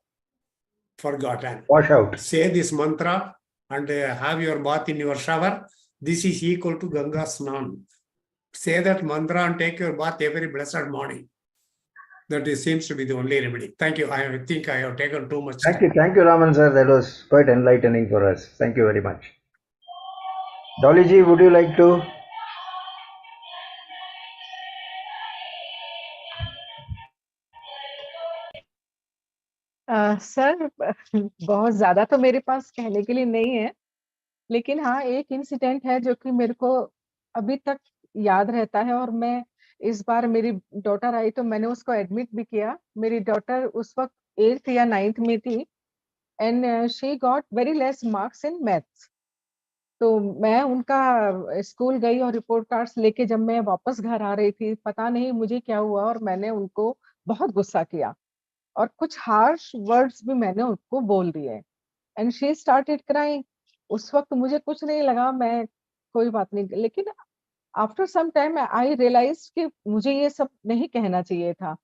forgotten. Wash out. Say this mantra and have your bath in your shower. This is equal to Ganga Snan. Say that mantra and take your bath every blessed morning. That seems to be the only remedy. Thank you. I think I have taken too much time. Thank you, Raman sir. That was quite enlightening for us. Thank you very much. Dolly ji, would you like to? Sir बहुत ज्यादा तो मेरे पास कहने के लिए नहीं है, लेकिन हाँ एक इंसिडेंट है जो कि मेरे को अभी तक याद रहता है। और मैं इस बार मेरी डॉटर आई तो मैंने उसको एडमिट भी किया। मेरी डॉटर उस वक्त 8th या 9th में थी and she got very less marks in maths. तो मैं उनका स्कूल गई और रिपोर्ट कार्ड्स लेके जब मैं वापस घर आ रही थी, पता नहीं मुझे क्या हुआ और मैंने उनको बहुत गुस्सा किया और कुछ हार्श वर्ड्स भी मैंने उनको बोल दिए एंड शी स्टार्टेड क्राइंग। उस वक्त मुझे कुछ नहीं लगा, मैं कोई बात नहीं, लेकिन after some time I realise कि मुझे ये सब नहीं कहना चाहिए था,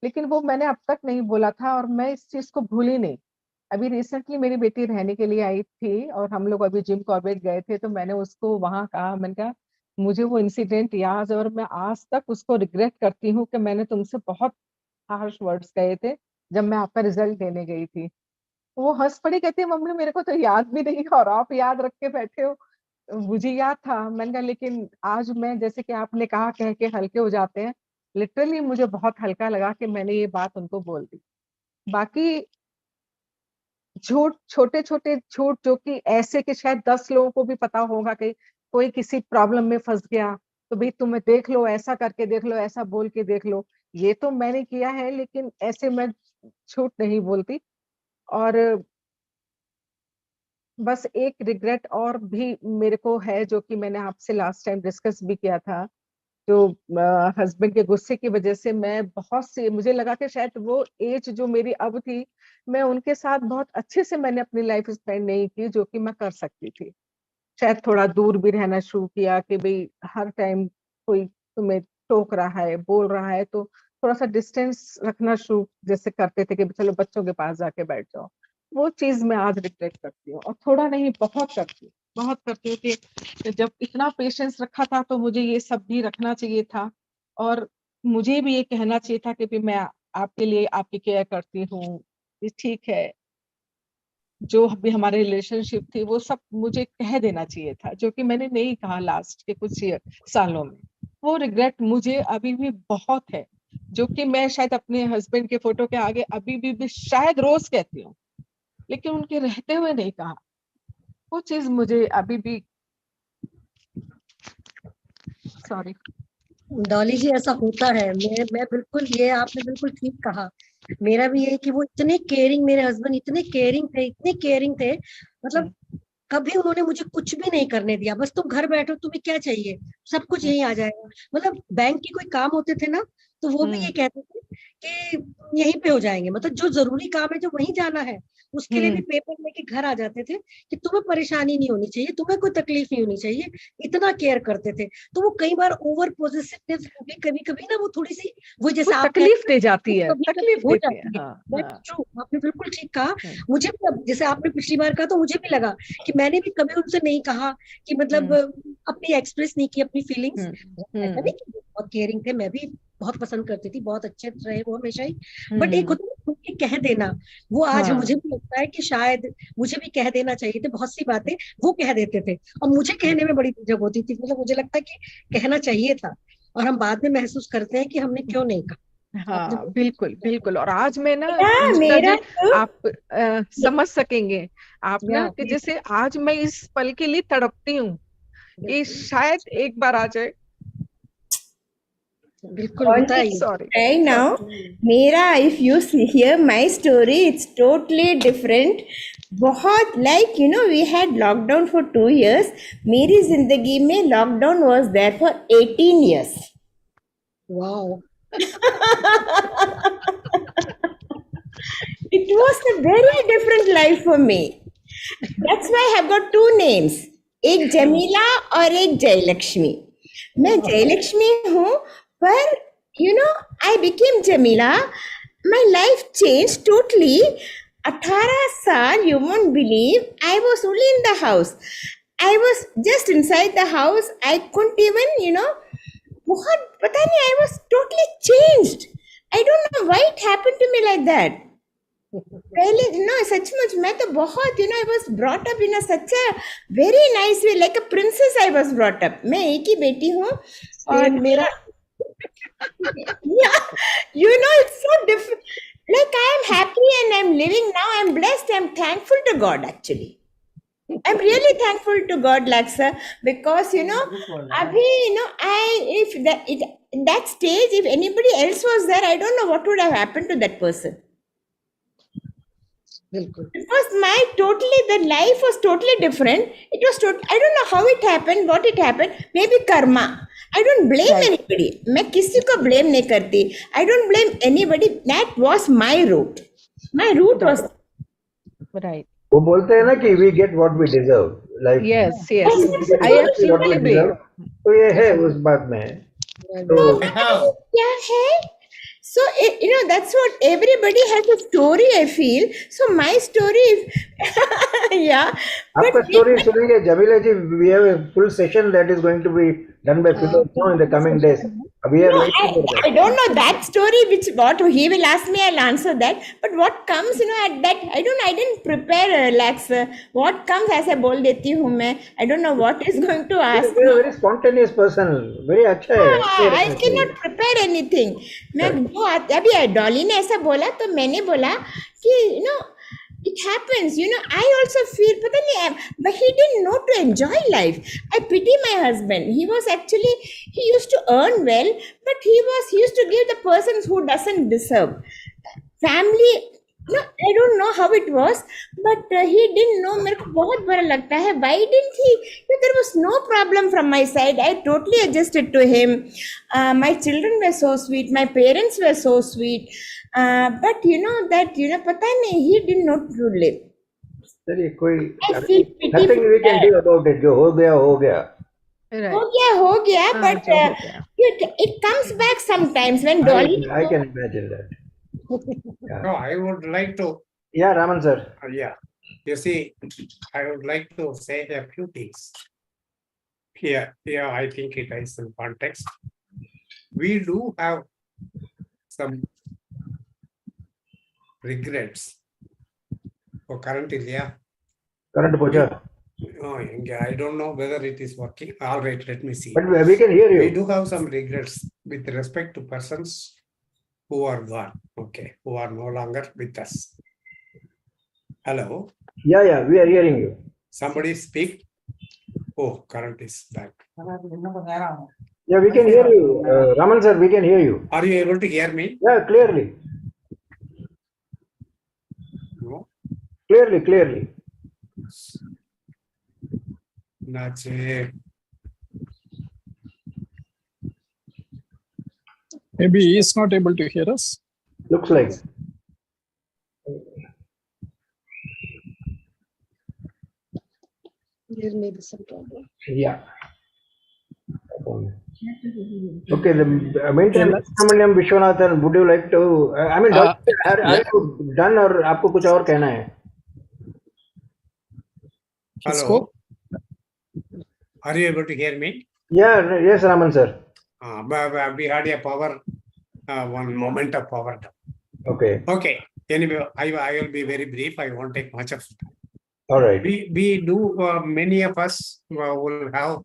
लेकिन वो मैंने अब तक नहीं बोला था और मैं इस चीज को भूली नहीं। अभी रिसेंटली मेरी बेटी रहने के लिए आई थी और हम लोग अभी जिम कॉर्बेट गए थे तो मैंने उसको वहां कहा, मैंने कहा मुझे वो इंसिडेंट याद है और मैं आज तक उसको रिग्रेट करती हूँ कि मैंने तुमसे बहुत हार्श वर्ड्स कहे थे जब मैं आपका रिजल्ट देने गई थी। वो हंस पड़ी, कहती है मम्मी मेरे को तो याद भी नहीं और आप याद रख के बैठे हो। मुझे याद था, मैंने कहा लेकिन आज मैं जैसे कि आपने कहा कह के हल्के हो जाते हैं, लिटरली मुझे बहुत हल्का लगा कि मैंने ये बात उनको बोल दी। बाकी झूठ, छोटे छोटे झूठ जो कि ऐसे कि शायद 10 लोगों को भी पता होगा कि कोई किसी प्रॉब्लम में फंस गया तो भाई तुम्हें देख लो, ऐसा करके देख लो, ऐसा बोल के देख लो, ये तो मैंने किया है, लेकिन ऐसे मैं झूठ नहीं बोलती। और बस एक रिग्रेट और भी मेरे को है जो कि मैंने आपसे लास्ट टाइम डिस्कस भी किया था जो हस्बैंड के गुस्से की वजह से मैं बहुत सी, मुझे लगा कि शायद वो एज जो मेरी अब थी, मैं उनके साथ बहुत अच्छे से मैंने अपनी लाइफ स्पेंड नहीं की जो कि मैं कर सकती थी। शायद थोड़ा दूर भी रहना शुरू किया कि भाई हर टाइम कोई तुम्हें टोक रहा है, बोल रहा है, तो थोड़ा सा डिस्टेंस रखना शुरू जैसे करते थे कि चलो बच्चों के पास जाके बैठ जाओ। वो चीज मैं आज रिग्रेट करती हूँ, और थोड़ा नहीं बहुत करती हूँ, बहुत करती हूँ कि जब इतना पेशेंस रखा था तो मुझे ये सब भी रखना चाहिए था, और मुझे भी ये कहना चाहिए था कि भी मैं आपके लिए आपकी केयर करती हूँ, ये ठीक है। जो भी हमारे रिलेशनशिप थी वो सब मुझे कह देना चाहिए था, जो कि मैंने नहीं कहा लास्ट के कुछ सालों में। वो रिग्रेट मुझे अभी भी बहुत है, जो कि मैं शायद अपने हस्बैंड के फोटो के आगे अभी भी शायद रोज कहती हूँ, लेकिन उनके रहते हुए नहीं कहा। वो चीज मुझे अभी भी, सॉरी। डॉली जी, ऐसा होता है। मैं बिल्कुल, ये आपने बिल्कुल ठीक कहा। मेरा भी ये है कि वो इतने केयरिंग, मेरे हस्बैंड इतने केयरिंग थे, इतने केयरिंग थे, मतलब कभी उन्होंने मुझे कुछ भी नहीं करने दिया। बस तुम घर बैठो, तुम्हें क्या चाहिए, सब कुछ यहीं आ जाएगा। मतलब बैंक के कोई काम होते थे ना, तो वो भी ये कहते थे कि यहीं पे हो जाएंगे, मतलब जो जरूरी काम है, जो वहीं जाना है, उसके लिए भी पेपर लेके घर आ जाते थे कि तुम्हें परेशानी नहीं होनी चाहिए, तुम्हें कोई तकलीफ नहीं होनी चाहिए। इतना केयर करते थे। तो वो कई बार ओवर पॉजिटिवनेस हो गई, कभी कभी ना वो थोड़ी सी, वो जैसे आप तकलीफ दे जाती है, कभी तकलीफ हो देती है। जाती है। हाँ, दैट्स ट्रू, आपने बिल्कुल ठीक कहा। हाँ, मुझे भी अब, जैसे आपने पिछली बार कहा, तो मुझे भी लगा कि मैंने भी कभी उनसे नहीं कहा कि मतलब अपनी एक्सप्रेस नहीं की अपनी फीलिंग्स। ऐसा नहीं कि बहुत केयरिंग थे, मैं भी बहुत पसंद करती थी, बहुत अच्छे रहे वो हमेशा ही। बट एक होता है खुद के कह देना, वो आज हाँ। मुझे भी लगता है कि शायद मुझे भी कह देना चाहिए थे। बहुत सी बातें वो कह देते थे, और मुझे कहने में बड़ी झिझक होती थी। मतलब मुझे लगता है कि कहना चाहिए था, और हम बाद में महसूस करते हैं कि हमने क्यों नहीं कहा। आपने हाँ, बिल्कुल बिल्कुल। और आज मैं ना मेरा गीता मेरा जी, तो आप समझ सकेंगे आप ना या कि जैसे आज मैं इस पल के लिए तड़पती हूँ कि शायद एक बार आ जाए। बिल्कुल होता है ये। Sorry, right now, sorry. Meera, if you hear my story, it's totally different. बहुत like we had lockdown for 2 years. मेरी जिंदगी में lockdown was there for 18 years. Wow. It was a very different life for me. That's why I have got two names. एक जमीला और एक जयलक्ष्मी। मैं जयलक्ष्मी हूँ, पर I became Jamila. My life changed totally. 18 साल, you won't believe, I was only in the house. I was just inside the house. I couldn't even, बहुत पता नहीं, I was totally changed. I don't know why it happened to me like that. पहले सचमुच मैं तो बहुत I was brought up in a such a very nice way, like a princess I was brought up. मैं एक ही बेटी हूँ, और मेरा yeah, it's so different. Like I am happy and I'm living now. I'm blessed. I'm thankful to God actually. I'm really thankful to God, Laksa, because abhi, if that stage, if anybody else was there, I don't know what would have happened to that person. Because the life was totally different. It was I don't know how it happened, what it happened. Maybe karma. I don't blame anybody. मैं किसी को blame नहीं करती. I don't blame anybody. That was my route. My route was right. वो बोलते हैं ना कि we get what we deserve. Like Yes, yes. I what we absolutely agree. deserve. तो ये है उस बात में. तो क्या है? So, that's what everybody has a story, I feel. So, my story, yeah. आपका story सुनेंगे जमीला जी. We have a full session that is going to be done by Philip in the coming days. We are waiting for that. I don't know that story, what he will ask me, I'll answer that. But what comes, at that, I didn't prepare, Lax. What comes as I बोल देती हूँ मैं. I don't know what is going to ask. You are a very spontaneous person. Very अच्छा है. I cannot prepare anything. मैं जो अभी डॉली ने ऐसा बोला, तो मैंने बोला कि it happens. I also feel, पता नहीं, but he didn't know to enjoy life. I pity my husband. He used to earn well, but he used to give the persons who doesn't deserve. Family No, I don't know how it was, but he didn't know. मेरे को बहुत बुरा लगता है. Why didn't he? There was no problem from my side. I totally adjusted to him. My children were so sweet. My parents were so sweet. But पता नहीं. He did not do it. चलिए कोई I feel pity nothing we can do about it. जो हो गया हो गया. हो गया, but it comes back sometimes when Dolly. I can imagine that. No, I would like to. Yeah, Raman sir. Yeah, you see, I would like to say a few things. Here, I think it is in context. We do have some regrets for current India. Current Poja. Oh, I don't know whether it is working. All right, let me see. But we can hear you. We do have some regrets with respect to persons who are gone, okay, who are no longer with us. Hello? Yeah, we are hearing you. Somebody speak. Oh, current is back. Yeah, we can hear you. Raman sir, we can hear you. Are you able to hear me? Yeah, clearly. No? Clearly. That's it. Maybe he is not able to hear us. Looks like. There may be some problem. Yeah. Okay, the meantime, Subramaniam Vishwanathan, would you like to? I mean, are you done or आपको कुछ और कहना है? Hello. Are you able to hear me? Yeah, yes, Raman sir. We had a power, one moment of power. Okay. Anyway, I will be very brief. I won't take much of time. All right. We do, many of us will have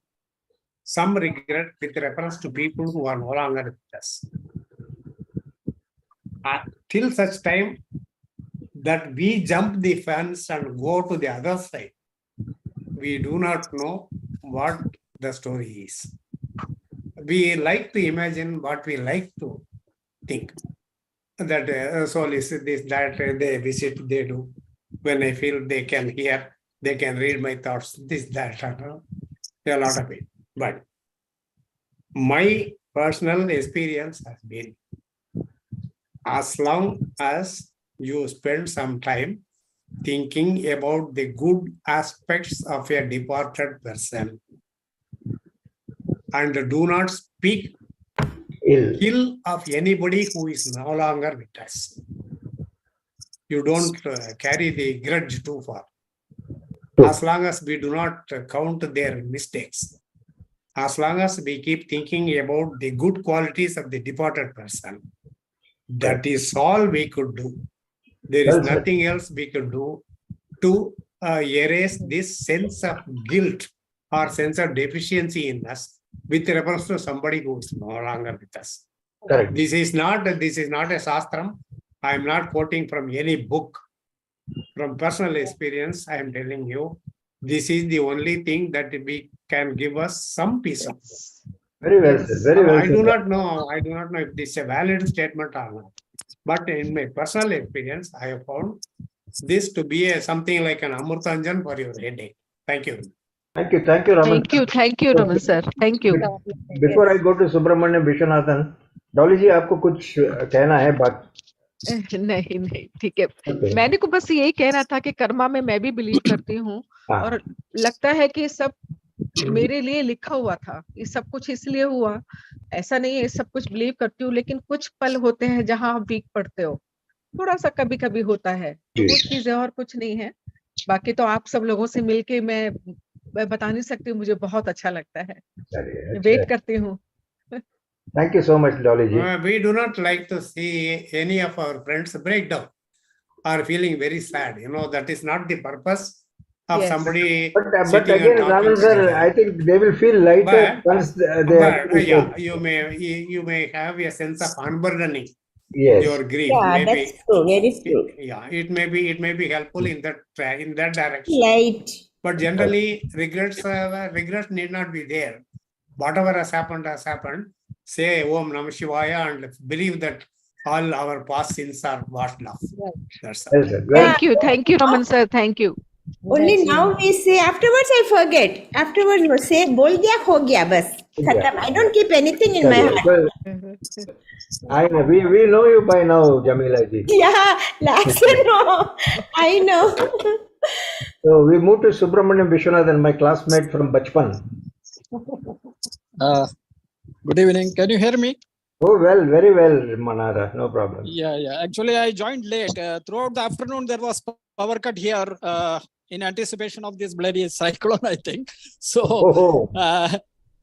some regret with reference to people who are no longer with us. Till such time that we jump the fence and go to the other side, we do not know what the story is. We like to imagine what we like to think. That soul is this, that, they visit, they do. When I feel they can hear, they can read my thoughts, this, that, a lot of it. But my personal experience has been, as long as you spend some time thinking about the good aspects of a departed person and do not speak ill of anybody who is no longer with us. You don't carry the grudge too far. As long as we do not count their mistakes, as long as we keep thinking about the good qualities of the departed person, that is all we could do. There is nothing else we could do to erase this sense of guilt or sense of deficiency in us with reference to somebody who is no longer with us. Correct. This is not a shastram. I am not quoting from any book. From personal experience, I am telling you, this is the only thing that we can give us some peace of mind. Very well said. Very well I said. do not know if this is a valid statement or not. But in my personal experience, I have found this to be something like an Amrutanjan for your headache. Thank you. Thank you, Raman. Thank you, Raman sir. Thank you. Before I go to Subramaniam Vishwanathan, Dolly जी आपको कुछ कहना है बात? नहीं, ठीक है। मैंने को बस यही कहना था कि कर्मा में मैं भी बिलीव करती हूँ और लगता है कि सब मेरे लिए लिखा हुआ था, ये सब कुछ इसलिए हुआ, ऐसा नहीं है सब कुछ बिलीव करती हूँ, लेकिन कुछ पल होते हैं जहाँ आप वीक पड़ते हो, थोड़ा सा कभी-कभी होता है, तो वो चीजें और कुछ नहीं है। बाकी तो आप सब लोगों से मिलके मैं बता नहीं सकती, मुझे बहुत अच्छा लगता है, वेट करती हूँ। Thank you so much, Dolly ji. We do not like to see any of our friends break down or feeling very sad. You know, that is not the purpose of somebody. But again, Raman sir, I think they will feel lighter once you may have a sense of unburdening yes. your grief. Yeah, maybe, that's true. Very true. It may be helpful in that direction. Light. But generally, regrets need not be there. Whatever has happened, say Om Namah Shivaya and believe that all our past sins are washed off. Right. That's all. Yes, sir. Well, Thank you, Raman sir. Thank you. Only now we say, afterwards I forget. Afterwards we say, bol diya, ho gaya, bas. Khatam. I don't keep anything in my heart. well, we know you by now, Jamila ji. Yeah, Lax, no. I know. So we moved to Subramaniam Vishwanathan, my classmate from Bachpan. Good evening. Can you hear me? Oh, well, very well, Manara. No problem. Yeah. Actually, I joined late. Throughout the afternoon, there was power cut here in anticipation of this bloody cyclone, I think. So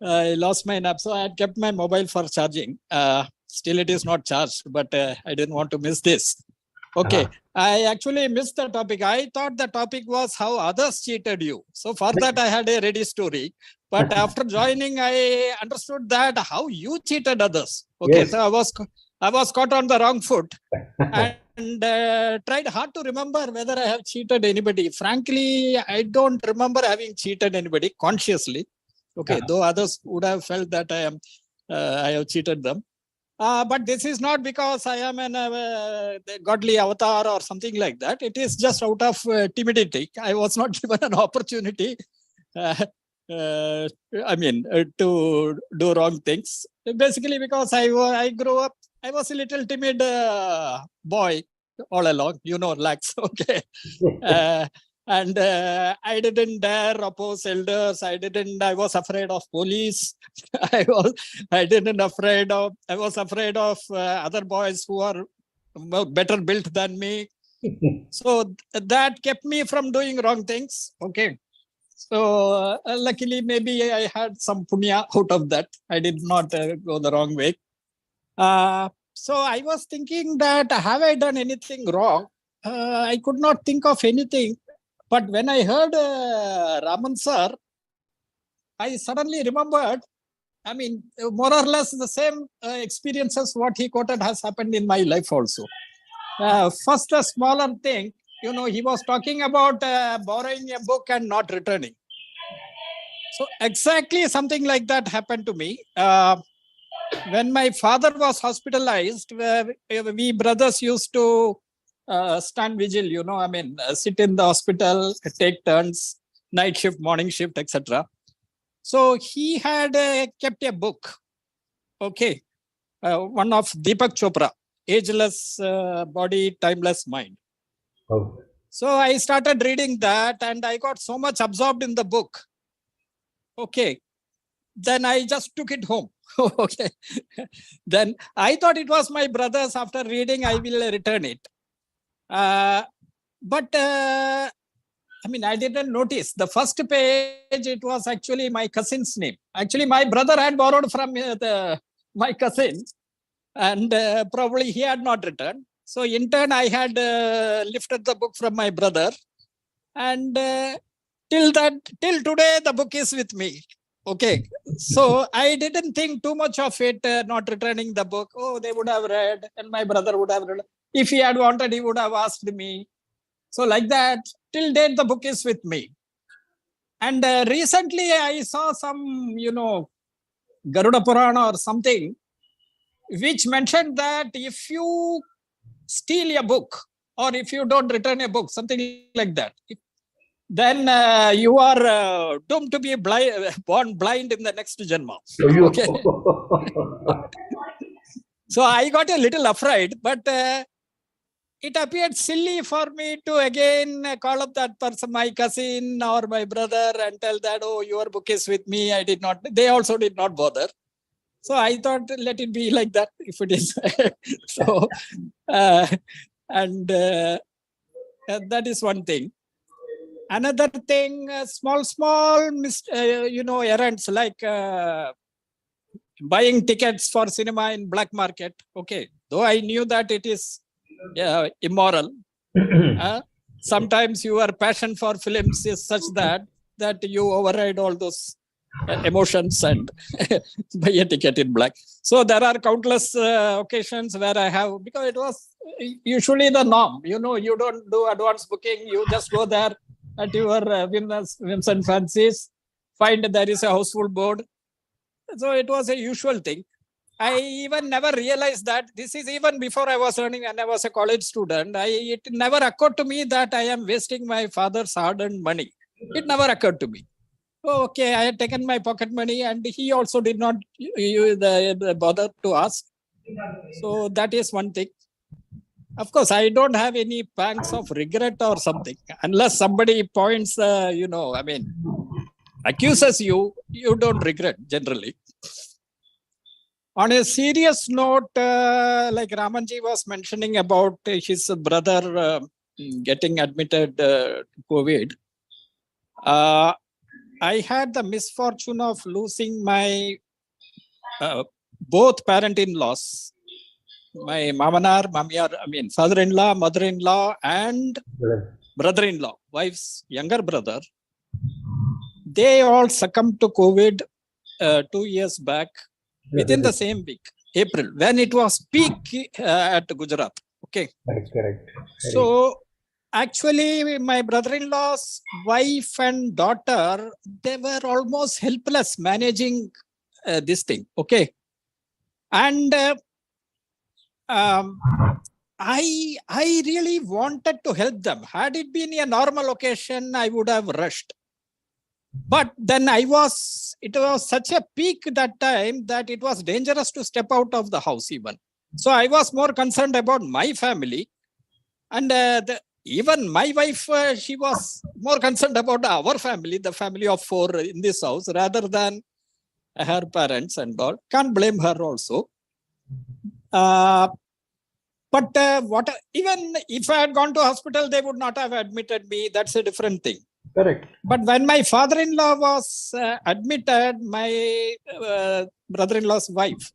I lost my nap. So I had kept my mobile for charging. Still, it is not charged, but I didn't want to miss this. Okay. I actually missed the topic. I thought the topic was how others cheated you. So for that, I had a ready story. But after joining, I understood that how you cheated others. Okay, Yes. so I was caught on the wrong foot and tried hard to remember whether I have cheated anybody. Frankly, I don't remember having cheated anybody consciously. Okay, though others would have felt that I have cheated them. But this is not because I am a godly avatar or something like that. It is just out of timidity. I was not given an opportunity. To do wrong things. Basically, because I grew up, I was a little timid boy all along, Lax. Okay. And I didn't dare oppose elders. I was afraid of police. I was afraid of other boys who are better built than me. So that kept me from doing wrong things. Okay. So luckily, maybe I had some punya out of that. I did not go the wrong way. So I was thinking that have I done anything wrong? I could not think of anything. But when I heard Raman sir, I suddenly remembered, more or less the same experiences what he quoted has happened in my life also. First, a smaller thing, he was talking about borrowing a book and not returning. So exactly something like that happened to me. When my father was hospitalized, we brothers used to stand vigil, sit in the hospital, take turns, night shift, morning shift, etc. So he had kept a book, okay, one of Deepak Chopra, Ageless Body, Timeless Mind. Oh. So I started reading that and I got so much absorbed in the book. Okay. Then I just took it home. Okay. Then I thought it was my brother's. After reading, I will return it. But I didn't notice. The first page, it was actually my cousin's name. Actually, my brother had borrowed from my cousin and probably he had not returned. So in turn, I had lifted the book from my brother, and till today, the book is with me. Okay, so I didn't think too much of it, not returning the book. Oh, they would have read, and my brother would have read. If he had wanted, he would have asked me. So like that, till date, the book is with me. And recently, I saw some, Garuda Purana or something, which mentioned that if you steal a book or if you don't return a book, something like that, then you are doomed to be born blind in the next janma. Okay. So I got a little afraid, but it appeared silly for me to again call up that person, my cousin or my brother, and tell that, oh, your book is with me. They also did not bother. So I thought, let it be like that if it is. So, that is one thing. Another thing, small errands like buying tickets for cinema in black market. Okay, though I knew that it is immoral. Sometimes your passion for films is such that you override all those emotions and buy a ticket in black. So there are countless occasions where I have, because it was usually the norm. You don't do advance booking. You just go there at your whims and fancies, find there is a houseful board. So it was a usual thing. I even never realized that this is even before I was earning and I was a college student. It never occurred to me that I am wasting my father's hard-earned money. It never occurred to me. Oh, okay, I had taken my pocket money and he also did not bother to ask. So that is one thing. Of course, I don't have any pangs of regret or something. Unless somebody points, accuses you, you don't regret generally. On a serious note, like Ramanji was mentioning about his brother getting admitted to COVID, I had the misfortune of losing my both parent-in-laws, my mamanar, mamiyar, father-in-law, mother-in-law, and brother-in-law, wife's younger brother. They all succumbed to COVID 2 years back. Within the same week, April, when it was peak at Gujarat. Okay. Correct. So actually, my brother-in-law's wife and daughter, they were almost helpless managing this thing. Okay. And I really wanted to help them. Had it been a normal occasion, I would have rushed. But then it was such a peak that time that it was dangerous to step out of the house even. So I was more concerned about my family. And even my wife, she was more concerned about our family, the family of 4 in this house, rather than her parents and all. Can't blame her also. But even if I had gone to hospital, they would not have admitted me. That's a different thing. Correct. But when my father-in-law was admitted, my brother-in-law's wife,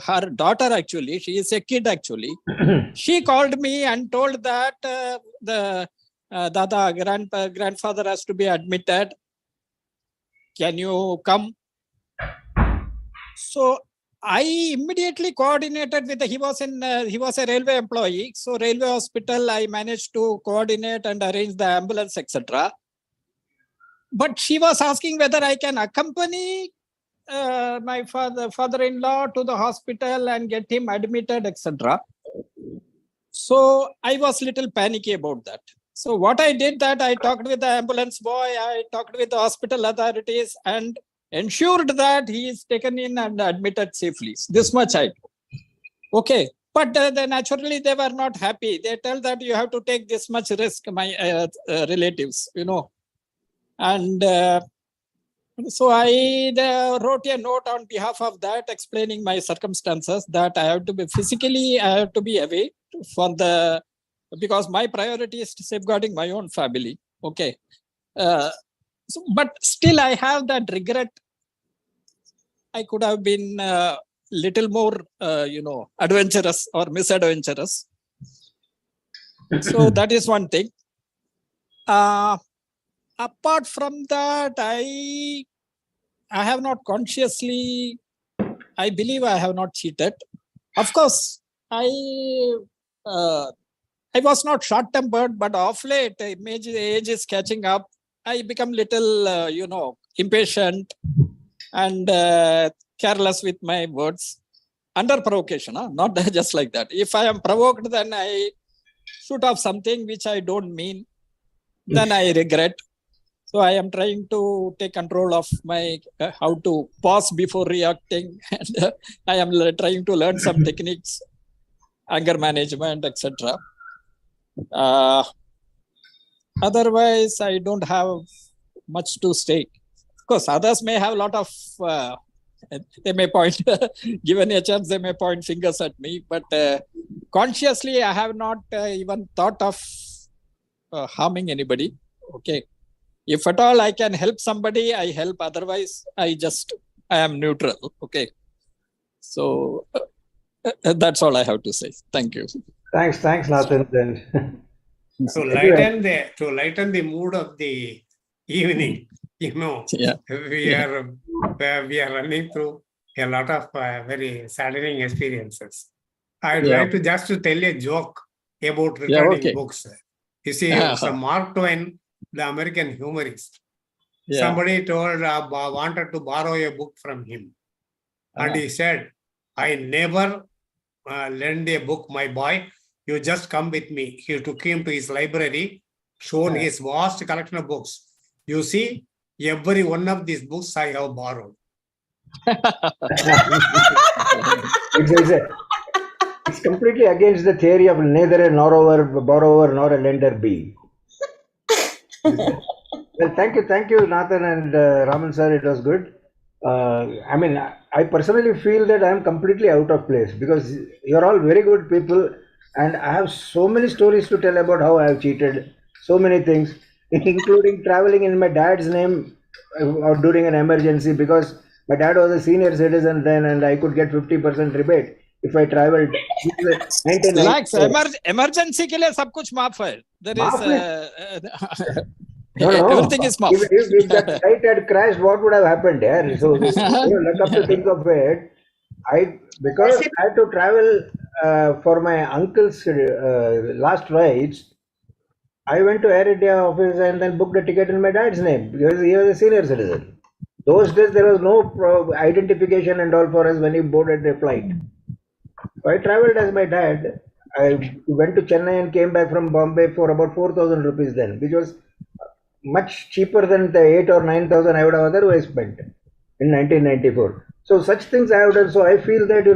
her daughter actually, she is a kid actually, she called me and told that the grandfather has to be admitted. Can you come? So I immediately coordinated with he was a railway employee. So railway hospital, I managed to coordinate and arrange the ambulance, etc. But she was asking whether I can accompany my father-in-law to the hospital and get him admitted, etc. So I was a little panicky about that. So what I did that I talked with the ambulance boy, I talked with the hospital authorities and ensured that he is taken in and admitted safely. This much I do. Okay. But naturally they were not happy. They tell that you have to take this much risk, my relatives, And so I wrote a note on behalf of that explaining my circumstances that I have to be away because my priority is safeguarding my own family. Okay. But still I have that regret. I could have been little more, adventurous or misadventurous. So that is one thing. Apart from that, I have not consciously, I believe I have not cheated. Of course, I was not short-tempered, but of late, age is catching up. I become little, impatient and careless with my words under provocation, not just like that. If I am provoked, then I shoot off something which I don't mean. Then I regret. So I am trying to take control of my how to pause before reacting, and I am trying to learn some techniques, anger management, etc. Otherwise, I don't have much to state. Of course, others may have a lot of. They may point, given a chance, they may point fingers at me. But consciously, I have not even thought of harming anybody. Okay. If at all I can help somebody, I help. Otherwise, I am neutral. Okay. So that's all I have to say. Thank you. Thanks, Nathan. To lighten the mood of the evening, Yeah. we are running through a lot of very saddening experiences. I'd like to just to tell a joke about returning books. You see, Mark Twain, the American humorist. Somebody wanted to borrow a book from him. And he said, I never lend a book, my boy. You just come with me. He took him to his library, shown his vast collection of books. You see, every one of these books I have borrowed. It's completely against the theory of neither a borrower nor a lender be. Well, thank you, Nathan and Raman sir. It was good. I mean, I personally feel that I am completely out of place because you're all very good people, and I have so many stories to tell about how I have cheated, so many things, including traveling in my dad's name or during an emergency because my dad was a senior citizen then, and I could get 50% rebate if I traveled. Lax, emergency के लिए सब कुछ माफ है. There is everything is maaf. If that flight had crashed, what would have happened? Yeah? So look up to think of it. Because I had to travel for my uncle's last rides. I went to Air India office and then booked a ticket in my dad's name because he was a senior citizen. Those days there was no identification and all for us when he boarded the flight. So I traveled as my dad. I went to Chennai and came back from Bombay for about 4,000 rupees then, which was much cheaper than the 8 or 9,000 I would have otherwise spent in 1994. So such things I have done. So I feel that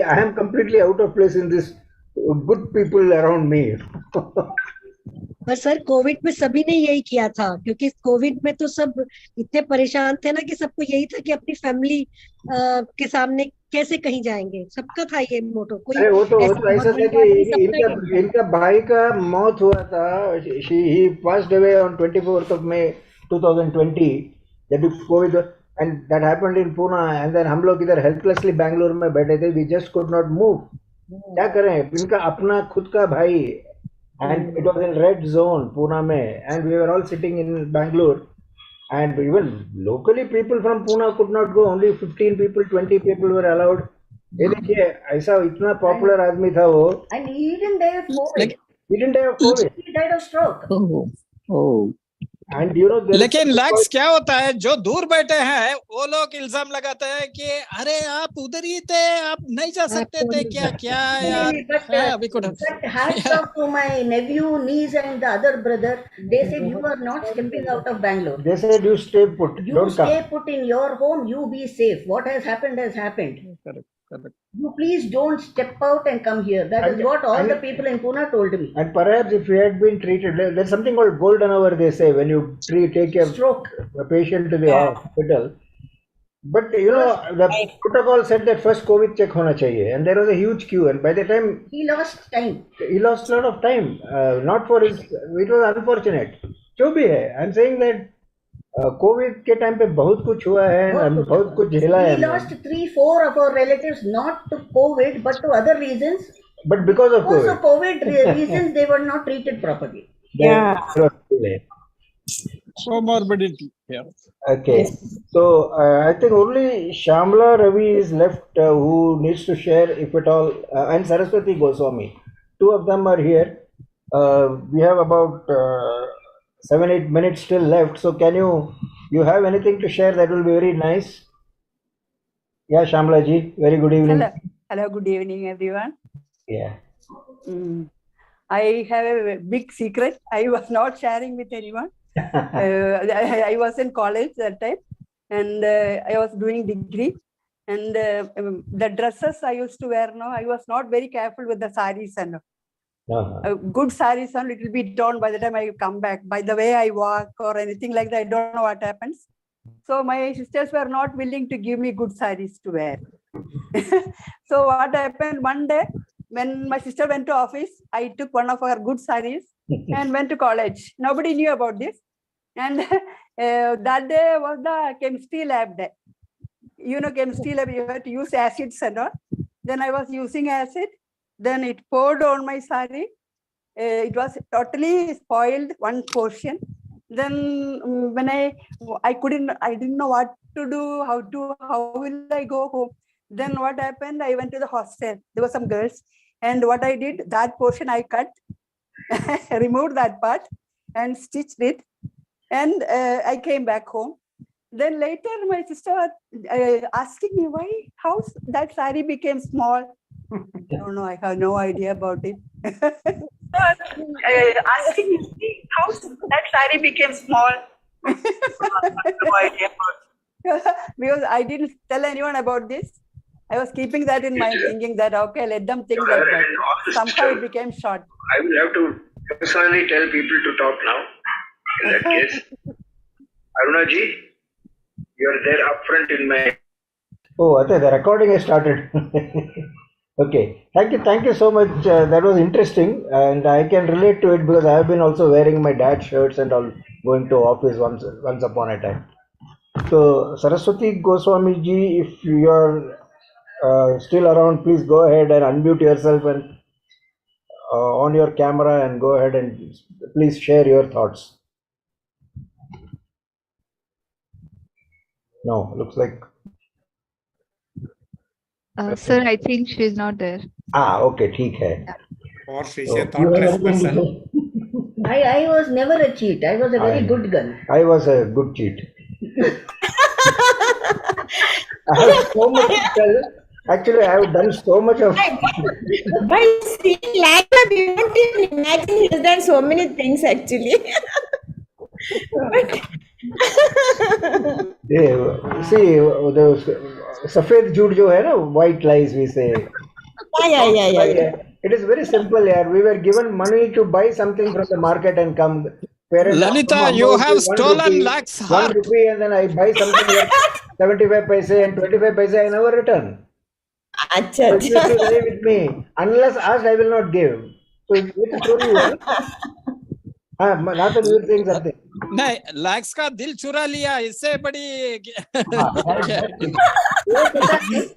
I am completely out of place in this good people around me. पर sir Covid में सभी ने यही किया था क्योंकि Covid में तो सब इतने परेशान थे ना कि सबको यही था कि अपनी फैमिली के सामने कैसे कहीं जाएंगे. सबका था ये मोटो. कोई अरे वो तो ऐसा था कि इनका भाई का मौत हुआ था. He passed away on 24th of May 2020. That is COVID, and that happened in Pune. And then हम लोग इधर helplessly Bangalore में बैठे थे. We just could not move. क्या करें? इनका अपना खुद का भाई. And it was in red zone, Pune mein, and we were all sitting in Bangalore, and even locally people from Pune could not go. Only 15 people, 20 people were allowed. ये देखिए ऐसा इतना popular आदमी था वो. And he didn't die of COVID. He didn't die of COVID. He died of stroke. Oh. And लेकिन लैक्स क्या होता है जो दूर बैठे हैं वो लोग इल्जाम लगाते हैं कि अरे आप उधर ही थे, आप नहीं जा सकते थे क्या यार. But hats off to my nephew, niece and the other brother. They said you are not stepping out of Bangalore. They said you stay put. You stay put in your home. You be safe. What has happened has happened. Correct. You please don't step out and come here. That is what all the people in Pune told me. And perhaps if we had been treated, there's something called golden hour, they say, when you take a patient to the hospital. But the protocol said that first COVID check hona chahiye, and there was a huge queue, and by the time he lost time. He lost a lot of time. Not for his, it was unfortunate. जो भी है, I'm saying that Covid के time पे बहुत कुछ हुआ है, बहुत कुछ झेला है. We lost 3-4 of our relatives not to COVID but to other reasons. But because of COVID. Because of COVID reasons they were not treated properly. Yeah. So morbidity. Yeah. Okay. So I think only Shamla Ravi is left who needs to share, if at all, and Saraswati Goswami. Two of them are here. We have about 7-8 minutes still left. So can you have anything to share that will be very nice? Yeah, Shamla ji, very good evening. Hello, good evening, everyone. Yeah. I have a big secret. I was not sharing with anyone. I was in college that time, and I was doing degree. And the dresses I used to wear, I was not very careful with the saris and good saris and it will be torn by the time I come back. By the way I walk or anything like that, I don't know what happens. So my sisters were not willing to give me good saris to wear. So what happened one day, when my sister went to office, I took one of her good saris and went to college. Nobody knew about this. And that day was the chemistry lab day. Chemistry lab, you have to use acids and all. Then I was using acid. Then it poured on my sari. It was totally spoiled, one portion. Then when I didn't know what to do, how will I go home? Then what happened? I went to the hostel. There were some girls. And what I did, that portion I cut, removed that part and stitched it. And I came back home. Then later my sister was asking me how that sari became small. I don't know, I have no idea about it. Asking me how that sari became small. No idea because I didn't tell anyone about this. I was keeping that in mind, thinking that okay, let them think like that. Somehow it became short. I will have to personally tell people to talk now. In that case, Aruna ji, you are there up front in my. Oh, Ate, the recording has started. Okay, thank you so much. That was interesting, and I can relate to it because I have been also wearing my dad's shirts and all, going to office once upon a time. So Saraswati Goswami ji, if you are still around, please go ahead and unmute yourself and on your camera and go ahead and please share your thoughts. No, looks like. Sir, I think she's not there. Okay, ठीक है. Or she's a thoughtless person. I was never a cheat. I was a very good girl. I was a good cheat. I have so much to tell. Actually, I have done so much of. By seeing Lila, you don't even imagine he's done so many things actually. See, the सफेद झूठ जो है ना, white lies we say. Yeah. It is very simple. Yeah, we were given money to buy something from the market and come. Parents, Lalita, you have stolen Lax heart. 1 rupee, and then I buy something like 75 paise and 25 paise. I never return. Acha. With me, unless asked, I will not give. So it's truly well. Not that you were saying something. नहीं, लैक्स का दिल चुरा लिया, इससे बड़ी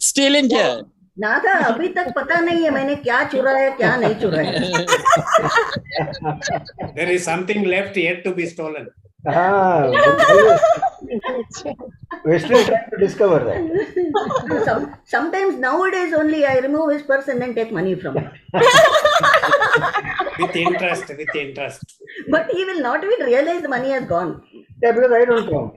stealing क्या है? ना था, अभी तक पता नहीं है मैंने क्या चुरा है क्या नहीं चुरा है. There is something left yet to be stolen. We're still trying to discover that. Sometimes nowadays only I remove his purse and then take money from him. With interest. But he will not even realize the money has gone. Yeah, because I don't count.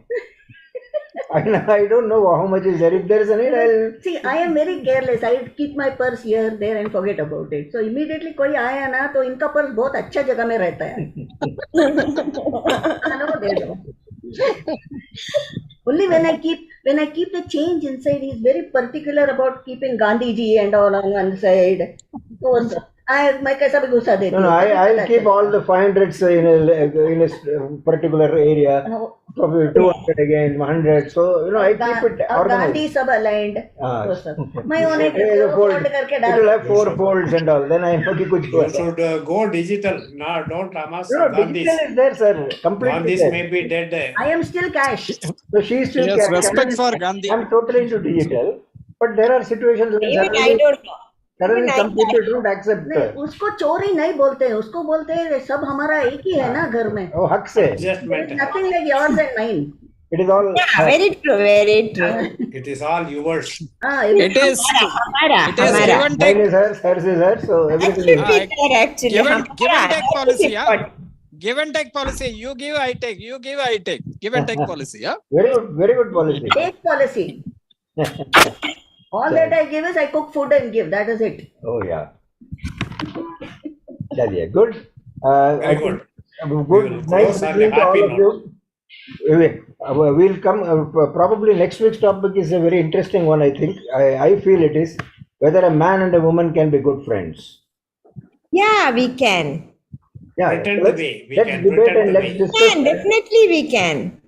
I don't know how much is there. If there is a need, I'll... See, I am very careless. I keep my purse here, there and forget about it. So immediately कोई आया ना तो इनका purse बहुत अच्छा जगह में रहता है. Only when I keep the change inside, he is very particular about keeping Gandhi ji and all on one side. So, मैं कैसा भी घुसा देती हूँ. No, I'll keep all the 500s in a particular area. Probably 200 again, 100. So I keep it organized. Gandhi sub aligned. मैं उन्हें fold करके डाल. It will have 4 folds and all. Then I know कि कुछ हुआ. You should go digital. No, don't amass Gandhis. Digital is there, sir. Completely Gandhis there. may be dead. I am still cash. So she is still Yes, cash. respect for Gandhi. I'm totally into digital, but there are situations where Even I don't know. suddenly some people don't accept. उसको चोरी नहीं बोलते हैं, उसको बोलते हैं सब हमारा एक ही है ना घर में. Oh, हक से. Nothing like yours and mine. It is all. Yeah, very true. It is all yours. It is give and take. Mine is hers, hers is hers, so everything is. Actually, Give and take policy, yeah. Give and take policy. You give, I take. You give, I take. Give and take policy, yeah. Very good policy. Take policy. All that I give is I cook food and give. That is it. Oh yeah. Yeah, good. Very good. Good. Nice meeting to all of you. We'll come. Probably next week's topic is a very interesting one. I think. I feel it is whether a man and a woman can be good friends. Yeah, we can. Yeah. Pretend to be. We Let's can debate pretend and to let's be. discuss. Yeah, definitely we can.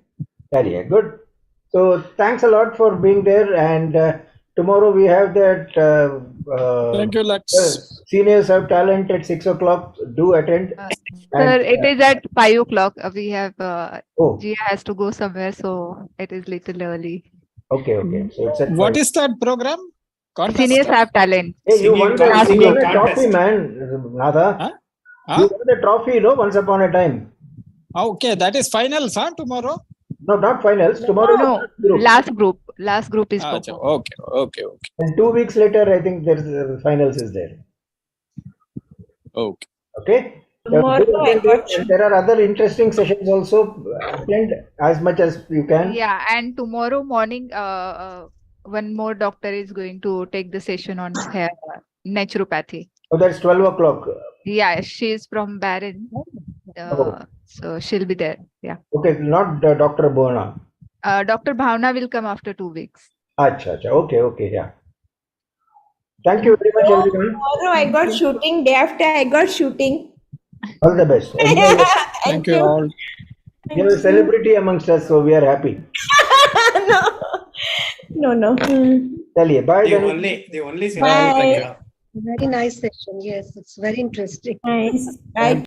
Yeah, good. So thanks a lot for being there, and tomorrow we have that. Thank you, Lax. Seniors have talent at 6 o'clock. Do attend. Sir, it is at 5 o'clock. We have Gia has to go somewhere, so it is little early. Okay. So it's at What 5. is that program? Contest? Seniors have talent. Hey, you won Singing the trophy, contest. man. Nada. Huh? You won the trophy, once upon a time. Okay, that is finals, huh? Tomorrow? No, not finals. Tomorrow. No, last group is performed. Okay. And 2 weeks later, I think there's finals is there. Okay. Okay. Tomorrow I got And there are other interesting sessions also. Attend as much as you can. Yeah, and tomorrow morning, one more doctor is going to take the session on hair naturopathy. Oh, that's 12 o'clock. Yeah, she's from Barron, so she'll be there. Yeah. Okay, not Dr. Bona. Dr. Bhavna will come after 2 weeks. Acha. Okay, yeah. Thank you very much, everyone. Tomorrow I got shooting. Day after I got shooting. All the best. Thank you all. You are a celebrity amongst us, so we are happy. No. Chaliye, bye. The only Bye. Very nice session. Yes, it's very interesting. Nice. Bye.